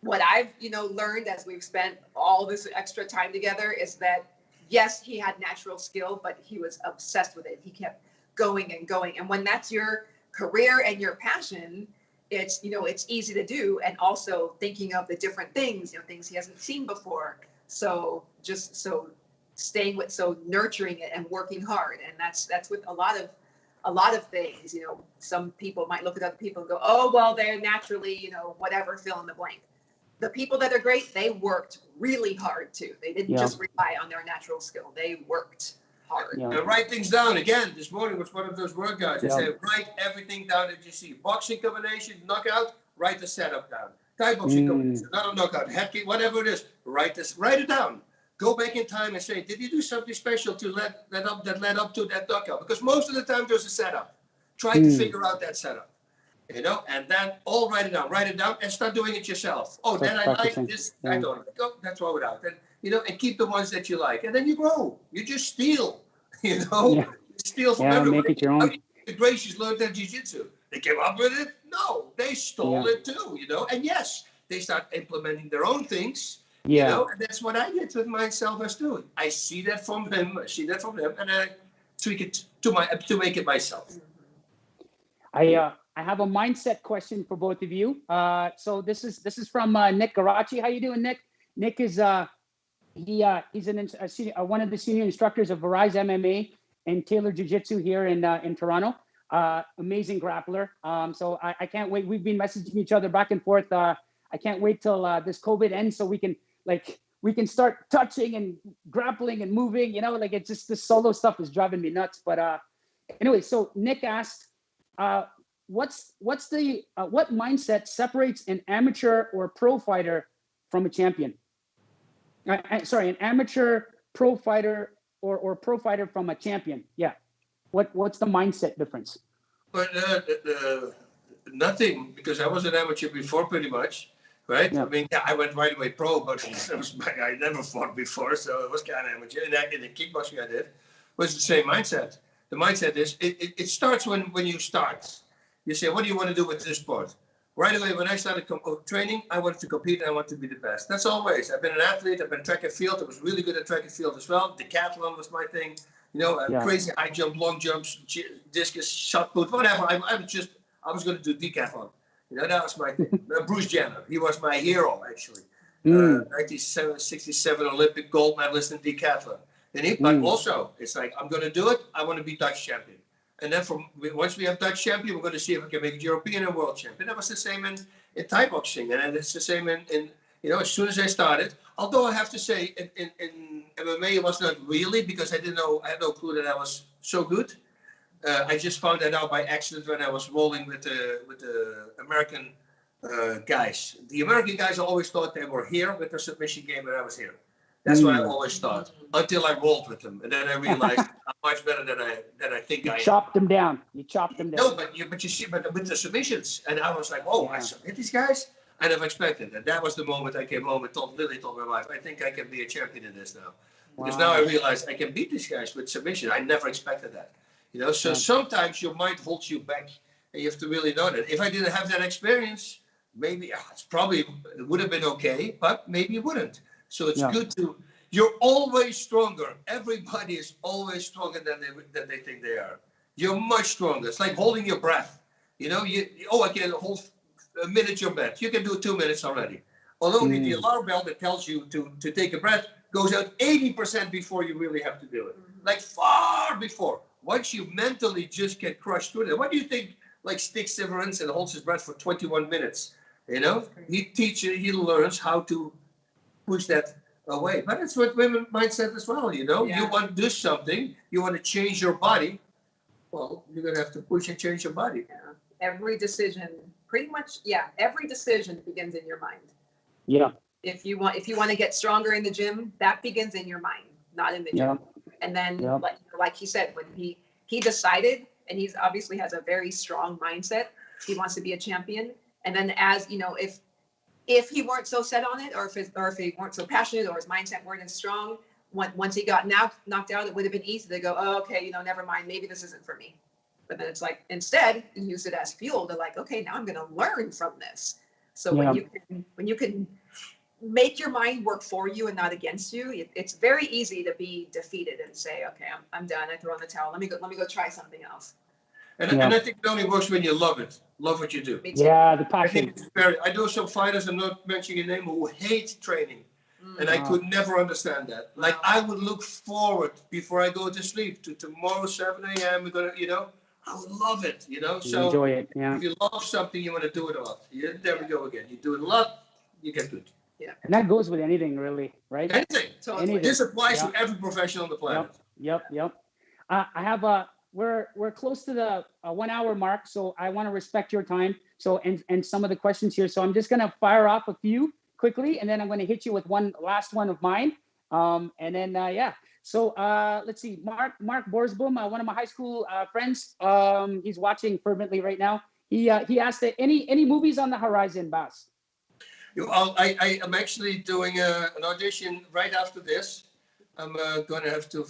Speaker 2: What I've, you know, learned as we've spent all this extra time together is that yes, he had natural skill, but he was obsessed with it. He kept going and going. And when that's your career and your passion, it's, you know, it's easy to do. And also thinking of the different things, you know, things he hasn't seen before. So nurturing it and working hard. And that's with a lot of things. You know, some people might look at other people and go, oh, well, they're naturally, you know, whatever, fill in the blank. The people that are great, they worked really hard too. They didn't just rely on their natural skill. They worked hard.
Speaker 3: And write things down. Again, this morning was one of those workouts. I said, write everything down that you see. Boxing combination, knockout, write the setup down. Thai boxing combination, another knockout, head kick, whatever it is, write it down. Go back in time and say, did you do something special to that led up to that knockout? Because most of the time there's a setup. Try to figure out that setup. You know, and then all write it down and start doing it yourself. Oh, then I like this, I don't like. Go, then throw it out. And, you know, and keep the ones that you like. And then you grow. You just steal, you know. You steal from everybody.
Speaker 1: Make it your own.
Speaker 3: The Gracies learned their jiu-jitsu. They came up with it? No, they stole it too, you know. And yes, they start implementing their own things. You know, and that's what I did with myself as too. I see that from him, and I tweak it to make it myself.
Speaker 1: I have a mindset question for both of you. So this is from Nick Garachi. How you doing, Nick? Nick is he's one of the senior instructors of Verizon MMA and Taylor Jiu-Jitsu here in Toronto. Amazing grappler. So I can't wait. We've been messaging each other back and forth. I can't wait till this COVID ends so we can start touching and grappling and moving. You know, like it's just this solo stuff is driving me nuts. But anyway, so Nick asked, what mindset separates an amateur or pro fighter from a champion? Sorry, an amateur pro fighter or pro fighter from a champion. Yeah. What's the mindset difference?
Speaker 3: But nothing, because I was an amateur before pretty much, right? I mean, I went right away pro, but I never fought before, so it was kind of amateur. In the kickboxing I did was the same mindset. The mindset is, it starts when you start. You say, what do you want to do with this sport? Right away, when I started training, I wanted to compete and I wanted to be the best. That's always. I've been an athlete. I've been track and field. I was really good at track and field as well. Decathlon was my thing. You know, crazy high jump, long jumps, discus, shot put, whatever. I was going to do decathlon. You know, that was my thing. Bruce Jenner, he was my hero, actually. 1967 Olympic gold medalist in decathlon. But also, it's like, I'm going to do it. I want to be Dutch champion. And then once we have Dutch champion, we're going to see if we can make it European and world champion. That was the same in Thai boxing. And it's the same in you know, as soon as I started, although I have to say, in MMA was not really, because I didn't know, I had no clue that I was so good. I just found that out by accident when I was rolling with the American guys. The American guys always thought they were here with the submission game, and I was here. That's what I always thought, until I rolled with them, and then I realized I'm much better than I think I am.
Speaker 1: Chopped them down. You chopped them down.
Speaker 3: No, but you see, but with the submissions, and I was like, oh, I submit these guys. I never expected, and that was the moment I came home and told my wife, I think I can be a champion in this now, because now I realize I can beat these guys with submission. I never expected that, you know. So sometimes your mind holds you back, and you have to really know that. If I didn't have that experience, maybe it would have been okay, but maybe it wouldn't. So it's good to. You're always stronger. Everybody is always stronger than they think they are. You're much stronger. It's like holding your breath. You know, I can hold a minute your breath. You can do 2 minutes already. Although the alarm bell that tells you to take a breath goes out 80% before you really have to do it. Like far before. Once you mentally just get crushed through it. What do you think, like Stick Severance and holds his breath for 21 minutes? You know, he learns how to push that away. But it's what women mindset as well, you know. You want to do something, you want to change your body. Well, you're gonna have to push and change your body.
Speaker 2: Every decision, pretty much, every decision begins in your mind.
Speaker 1: Yeah.
Speaker 2: If you want to get stronger in the gym, that begins in your mind, not in the gym. And then, like he said, when he decided, and he's obviously has a very strong mindset, he wants to be a champion. And then, as you know, if he weren't so set on it, or if he weren't so passionate, or his mindset weren't as strong, once he got knocked out, it would have been easy to go, oh, okay, you know, never mind, maybe this isn't for me. But then it's like, instead, you use it as fuel to like, okay, now I'm going to learn from this. So when you can make your mind work for you and not against you, it's very easy to be defeated and say, okay, I'm done. I throw in the towel. Let me go try something else.
Speaker 3: And I think it only works when you love it. Love what you do.
Speaker 1: Yeah, the passion.
Speaker 3: I know some fighters, I'm not mentioning your name, who hate training. And I could never understand that. Like, I would look forward before I go to sleep to tomorrow, 7 a.m. We're going to, you know, I would love it, you know. So
Speaker 1: enjoy it. Yeah.
Speaker 3: If you love something, you want to do it a lot. There we go again. You do it a lot, you get good.
Speaker 2: Yeah.
Speaker 1: And that goes with anything, really, right?
Speaker 3: Anything.
Speaker 1: Anything.
Speaker 3: This applies to every profession on the planet.
Speaker 1: Yep. I have we're close to the 1 hour mark, so I want to respect your time. So and some of the questions here. So I'm just gonna fire off a few quickly, and then I'm gonna hit you with one last one of mine. And then So let's see, Mark Borsboom, one of my high school friends. He's watching fervently right now. He asked any movies on the horizon, Bas?
Speaker 3: I am actually doing an audition right after this. I'm going to have to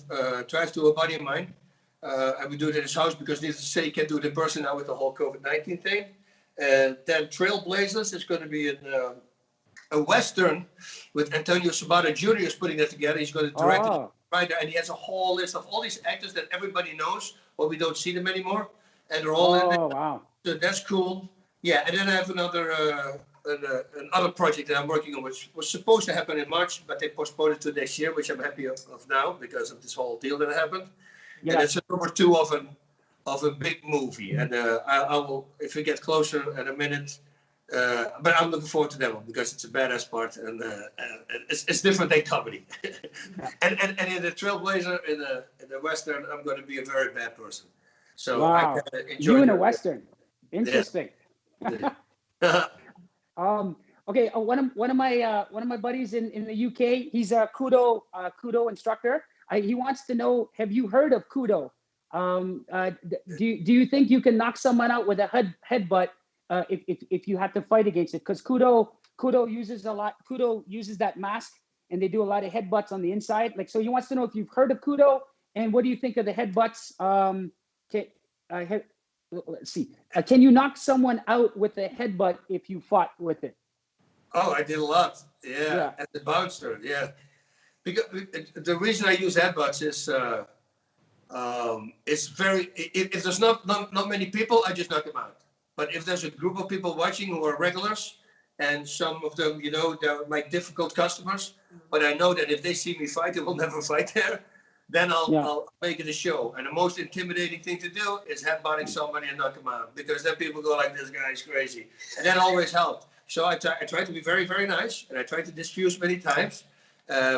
Speaker 3: drive to a buddy of mine. I will do it in his house because, needless to say, he can't do it in person now with the whole COVID-19 thing. And then Trailblazers is going to be a Western with Antonio Sabata Jr. is putting that together. He's going to direct it right there. And he has a whole list of all these actors that everybody knows, but we don't see them anymore. And they're all in there.
Speaker 1: Wow.
Speaker 3: So that's cool. Yeah, and then I have another project that I'm working on, which was supposed to happen in March, but they postponed it to next year, which I'm happy of now because of this whole deal that happened. Yeah. And it's a number 2 of a big movie, and I will, if we get closer in a minute. But I'm looking forward to that one because it's a badass part, and it's different than comedy. and in the Trailblazer, in the Western, I'm going to be a very bad person. So
Speaker 1: wow.
Speaker 3: I enjoy
Speaker 1: you in a Western, interesting.
Speaker 3: Yeah.
Speaker 1: Okay, one of my buddies in the UK, he's a Kudo instructor. He wants to know, have you heard of Kudo? Do you think you can knock someone out with a headbutt if you have to fight against it? Because Kudo uses that mask, and they do a lot of headbutts on the inside. Like, so he wants to know if you've heard of Kudo, and what do you think of the headbutts? Let's see. Can you knock someone out with a headbutt if you fought with it?
Speaker 3: Oh, I did a lot. Yeah. At the bouncer. Yeah. Because the reason I use headbutts is if there's not many people, I just knock them out. But if there's a group of people watching who are regulars, and some of them, you know, they're my difficult customers, but I know that if they see me fight, they will never fight there. Then I'll make it a show. And the most intimidating thing to do is headbutting somebody and knock them out, because then people go like, this guy is crazy. And that always helped. So I try to be very, very nice, and I try to diffuse many times.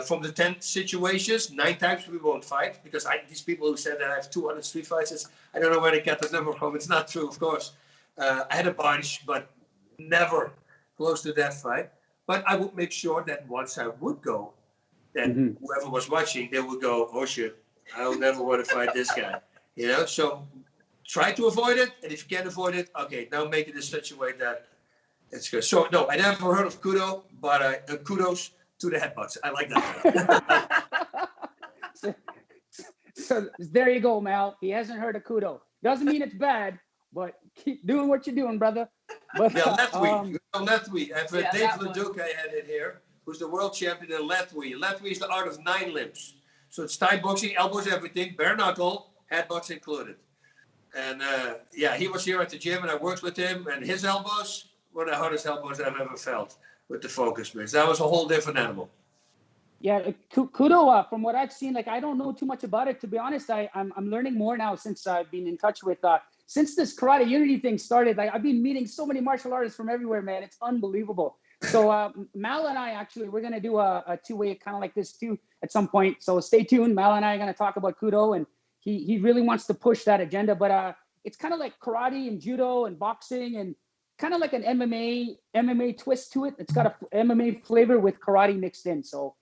Speaker 3: From the 10 situations, 9 times we won't fight, because these people who said that I have 200 street fights, I don't know where they get the number from. It's not true, of course. I had a bunch, but never close to that fight. But I would make sure that once I would go, that whoever was watching, they would go, oh shit, I'll never want to fight this guy. You know, so try to avoid it. And if you can't avoid it, okay, now make it in such a way that it's good. So no, I never heard of Kudo, but kudos to the headbutts. I like that.
Speaker 1: so there you go, Mal. He hasn't heard of Kudo. Doesn't mean it's bad, but keep doing what you're doing, brother. But
Speaker 3: yeah, Letwe. I have Dave Leduc, I had it here, who's the world champion in Letwe. Letwe is the art of 9 limbs. So it's Thai boxing, elbows, everything, bare knuckle, headbutts included. And yeah, he was here at the gym and I worked with him, and his elbows were the hardest elbows I've ever felt with the focus mitts. That was a whole different animal.
Speaker 1: Yeah, Kudo, from what I've seen, like, I don't know too much about it, to be honest. I'm learning more now since I've been in touch with, since this Karate Unity thing started. Like, I've been meeting so many martial artists from everywhere, man. It's unbelievable. So Mal and I, actually, we're going to do a two-way kind of like this too at some point. So stay tuned. Mal and I are going to talk about Kudo, and he really wants to push that agenda. But it's kind of like karate and judo and boxing, and kind of like an MMA twist to it. It's got a MMA flavor with karate mixed in. So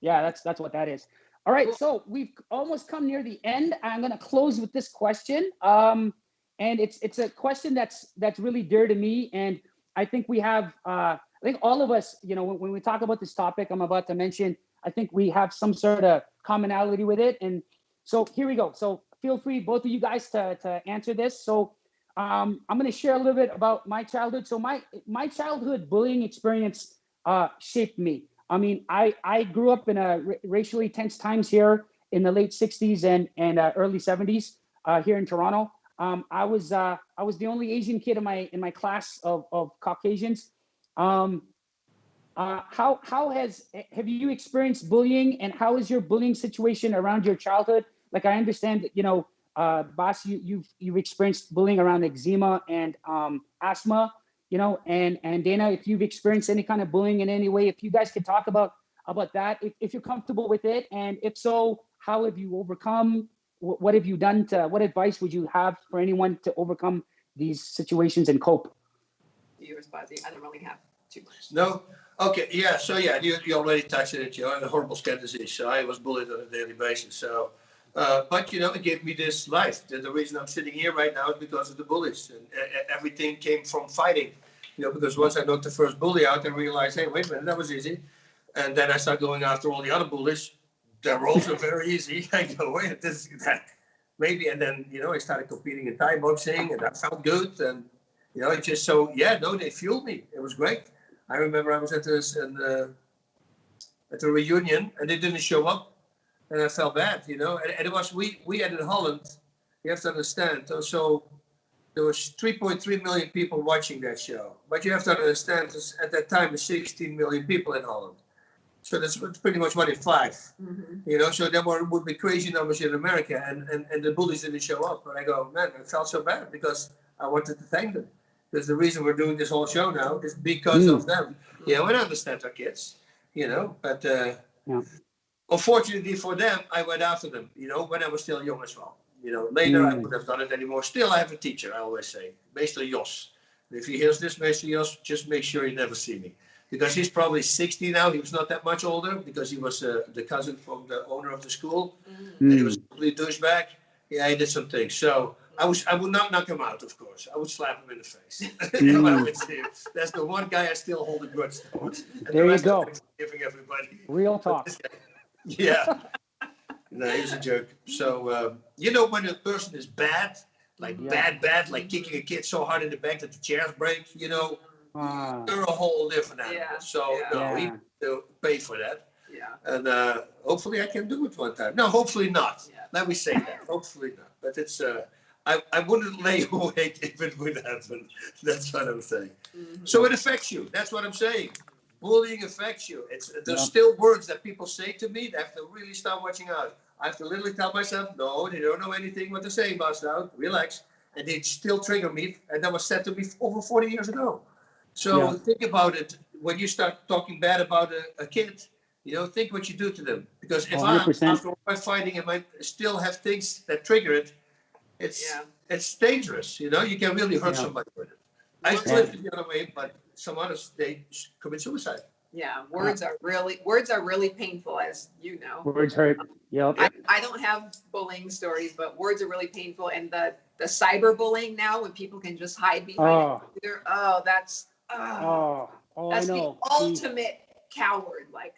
Speaker 1: yeah, that's what that is. All right, so we've almost come near the end. I'm going to close with this question, and it's a question that's really dear to me, and I think we have, I think all of us, you know, when we talk about this topic I'm about to mention, I think we have some sort of commonality with it. And so here we go. So feel free, both of you guys, to answer this. So I'm going to share a little bit about my childhood. So my childhood bullying experience shaped me. I mean, I grew up in a racially tense times here in the late 60s and early 70s here in Toronto. I was the only Asian kid in my class of Caucasians. How have you experienced bullying, and how is your bullying situation around your childhood? Like, I understand that, you know, Bas, you've experienced bullying around eczema and asthma, you know, and Dana, if you've experienced any kind of bullying in any way, if you guys could talk about that, if you're comfortable with it, and if so, how have you overcome? What have you done what advice would you have for anyone to overcome these situations and cope?
Speaker 2: I don't really have too much.
Speaker 3: No? Okay, yeah, so yeah, you already touched it, you know, I had a horrible skin disease, so I was bullied on a daily basis. So, but, you know, it gave me this life. The reason I'm sitting here right now is because of the bullies. And everything came from fighting, you know, because once I knocked the first bully out, I realized, hey, wait a minute, that was easy. And then I started going after all the other bullies. They're also very easy. I go, wait, that maybe. And then, you know, I started competing in Thai boxing, and that felt good. And, you know, it just so, yeah, no, they fueled me. It was great. I remember I was at a reunion, and they didn't show up. And I felt bad, you know. And it was, we had in Holland, you have to understand. So there was 3.3 million people watching that show. But you have to understand, at that time, there's 16 million people in Holland. So that's pretty much 1 in 5, you know. So there would be crazy numbers in America, and the bullies didn't show up. And I go, man, I felt so bad because I wanted to thank them. Because the reason we're doing this whole show now is because of them. You know, and I understand our kids, you know, but unfortunately for them, I went after them, you know, when I was still young as well. You know, later I wouldn't have done it anymore. Still, I have a teacher, I always say, Mr. Jos. And if he hears this, Mr. Jos, just make sure you never see me. Because he's probably 60 now. He was not that much older because he was the cousin from the owner of the school. And he was a complete douchebag. Yeah, he did some things. So I would not knock him out, of course. I would slap him in the face. When I would see him. That's the one guy I still hold a grudge towards.
Speaker 1: There you go.
Speaker 3: Giving everybody.
Speaker 1: Real talk.
Speaker 3: Yeah. No, he was a jerk. So, you know, when a person is bad, like bad, like kicking a kid so hard in the back that the chairs break, you know, they're a whole different animal. Yeah. So, no, he will pay for that. Yeah. And hopefully I can do it one time. No, hopefully not. Yeah. Let me say that. Hopefully not. But it's, I wouldn't lay awake if it would happen. That's what I'm saying. So it affects you. That's what I'm saying. Bullying affects you. There's still words that people say to me that I have to really start watching out. I have to literally tell myself, no, they don't know anything what they're saying, Bas, now. Relax. And they still trigger me. And that was said to me over 40 years ago. So think about it. When you start talking bad about a kid, You know, think what you do to them. Because if
Speaker 1: 100%.
Speaker 3: after fighting, I might still have things that trigger it. It's dangerous. You know, you can really hurt somebody with it. I split it the other way, but some others, they commit suicide.
Speaker 2: Yeah, words are really painful, as you know.
Speaker 1: Words hurt. Yep.
Speaker 2: I don't have bullying stories, but words are really painful. And the cyberbullying now, when people can just hide behind a computer, that's the ultimate coward. Like,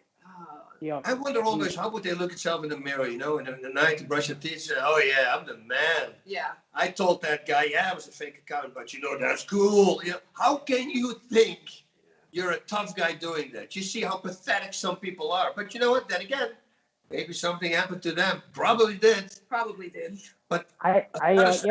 Speaker 1: yeah.
Speaker 3: I wonder always, how would they look at themselves in the mirror, you know, and in the night to brush their teeth, say, oh yeah, I'm the man.
Speaker 2: Yeah.
Speaker 3: I told that guy, I was a fake account, but you know, that's cool. You know, how can you think you're a tough guy doing that? You see how pathetic some people are. But you know what? Then again, maybe something happened to them. Probably did. But
Speaker 1: I
Speaker 3: was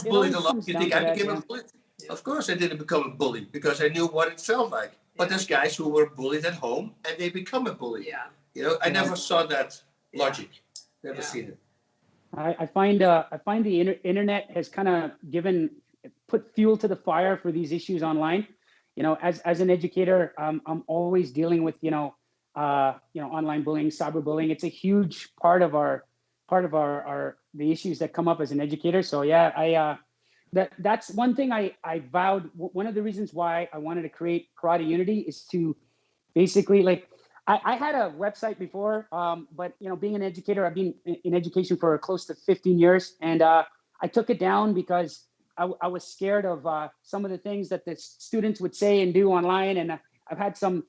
Speaker 3: bullied a lot. You think I became a bully? Of course I didn't become a bully because I knew what it felt like. But there's guys who were bullied at home and they become a bully.
Speaker 2: Yeah.
Speaker 3: You know, I never saw that logic. Never seen it.
Speaker 1: I find the internet has kind of put fuel to the fire for these issues online. You know, as an educator, I'm always dealing with online bullying, cyberbullying. It's a huge part of the issues that come up as an educator. So yeah, that's one thing I vowed. One of the reasons why I wanted to create Karate Unity is to basically, like, I had a website before, but you know, being an educator, I've been in education for close to 15 years, and I took it down because I was scared of some of the things that the students would say and do online, and I've had some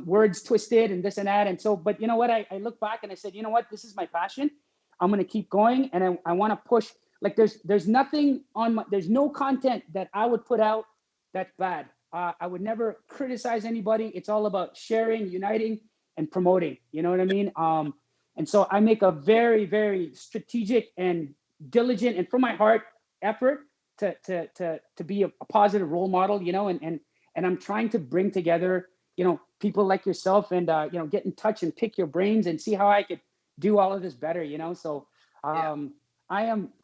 Speaker 1: words twisted and this and that, and so. But you know what? I look back and I said, you know what? This is my passion. I'm going to keep going, and I want to push. Like there's nothing there's no content that I would put out that's bad. I would never criticize anybody. It's all about sharing, uniting, and promoting. You know what I mean? And so I make a very, very strategic and diligent and from my heart effort to be a positive role model. You know, and I'm trying to bring together, you know, people like yourself and you know, get in touch and pick your brains and see how I could do all of this better. You know, so I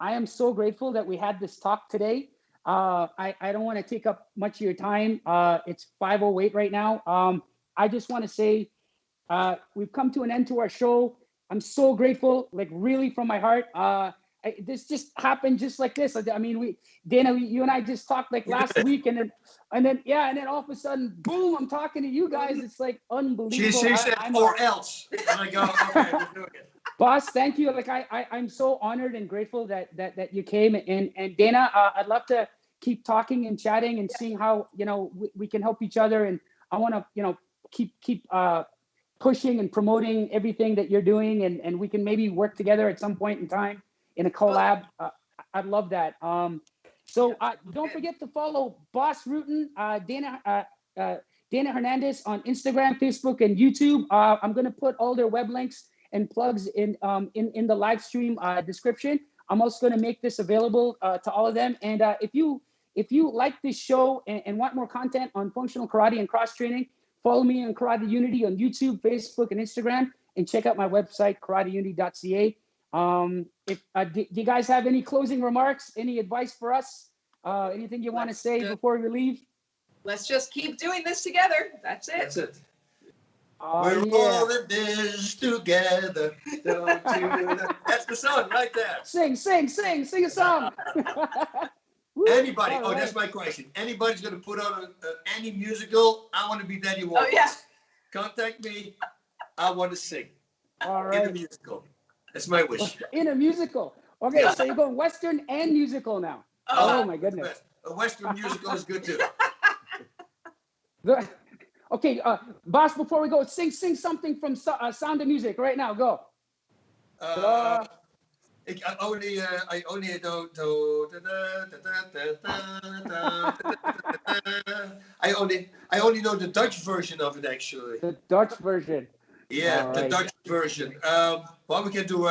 Speaker 1: am so grateful that we had this talk today. I don't want to take up much of your time. It's 5:08 right now. I just want to say we've come to an end to our show. I'm so grateful, like really from my heart. This just happened just like this. I mean, Dana, you and I just talked like last week, and then all of a sudden, boom! I'm talking to you guys. It's like unbelievable.
Speaker 3: She said, or else. And I go, okay, we're doing it.
Speaker 1: Bas, thank you. Like I'm so honored and grateful that you came. And Dana, I'd love to keep talking and chatting and seeing how, you know, we can help each other. And I want to, you know, keep pushing and promoting everything that you're doing, and we can maybe work together at some point in time in a collab. I'd love that. So don't forget to follow Bas Rutten, Dana Hernandez on Instagram, Facebook, and YouTube. I'm going to put all their web links and plugs in the live stream description. I'm also going to make this available to all of them. And if you like this show and want more content on functional karate and cross training, follow me on Karate Unity on YouTube, Facebook, and Instagram, and check out my website, karateunity.ca. Do you guys have any closing remarks? Any advice for us? Anything you want to say before we leave?
Speaker 2: Let's just keep doing this together. That's it.
Speaker 3: That's it. We're all in this together. Don't you know? That's the song right there.
Speaker 1: Sing a song.
Speaker 3: Anybody?
Speaker 1: All
Speaker 3: Oh,
Speaker 1: right.
Speaker 3: that's my question. Anybody's going to put on any musical? I want to be Daddy Warbucks.
Speaker 2: Oh yeah.
Speaker 3: Contact me. I want to sing
Speaker 1: All
Speaker 3: in
Speaker 1: right.
Speaker 3: a musical. That's my wish.
Speaker 1: In a musical. Okay, so you're going Western and musical now. Oh my goodness.
Speaker 3: A Western musical is good too.
Speaker 1: Okay, Bas, before we go, sing something from Sound of Music right now. Go.
Speaker 3: I only know. I only know the Dutch version of it actually.
Speaker 1: The Dutch version.
Speaker 3: Yeah,
Speaker 1: All
Speaker 3: the
Speaker 1: right.
Speaker 3: Dutch version. Well, we can do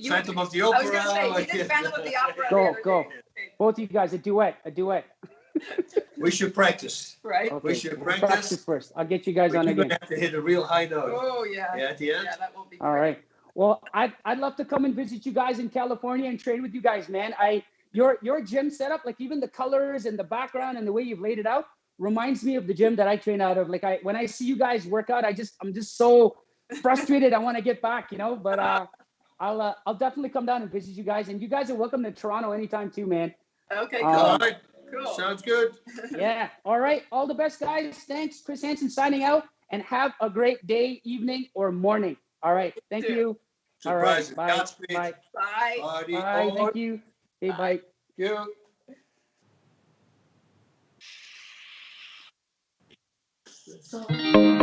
Speaker 3: Phantom of the
Speaker 2: I was
Speaker 3: Opera.
Speaker 2: gonna say we did Phantom of the Opera.
Speaker 1: Go,
Speaker 2: the other
Speaker 1: go.
Speaker 2: day.
Speaker 1: Both of you guys, a duet.
Speaker 3: We should practice.
Speaker 2: Right.
Speaker 1: Okay,
Speaker 3: We should
Speaker 1: we'll
Speaker 3: practice.
Speaker 1: first. I'll get you guys
Speaker 3: We're
Speaker 1: on
Speaker 3: going
Speaker 1: again.
Speaker 3: to have to hit a real high note.
Speaker 2: Oh yeah.
Speaker 3: Yeah, at the end.
Speaker 2: Yeah, that won't be.
Speaker 1: All right. Well, I'd love to come and visit you guys in California and train with you guys, man. Your gym setup, like even the colors and the background and the way you've laid it out, reminds me of the gym that I train out of. Like when I see you guys work out, I'm just so frustrated. I want to get back, you know, but I'll definitely come down and visit you guys, and you guys are welcome to Toronto anytime too, man.
Speaker 2: Okay, cool.
Speaker 3: All right.
Speaker 2: Cool.
Speaker 3: Sounds good.
Speaker 1: Yeah. All right. All the best, guys. Thanks. Chris Hanson signing out, and have a great day, evening, or morning. All right. Thank you. All right.
Speaker 3: Surprising.
Speaker 1: Bye.
Speaker 3: Godspeed.
Speaker 1: Bye.
Speaker 2: Bye.
Speaker 1: Bye. Thank you. Hey, bye.
Speaker 3: You.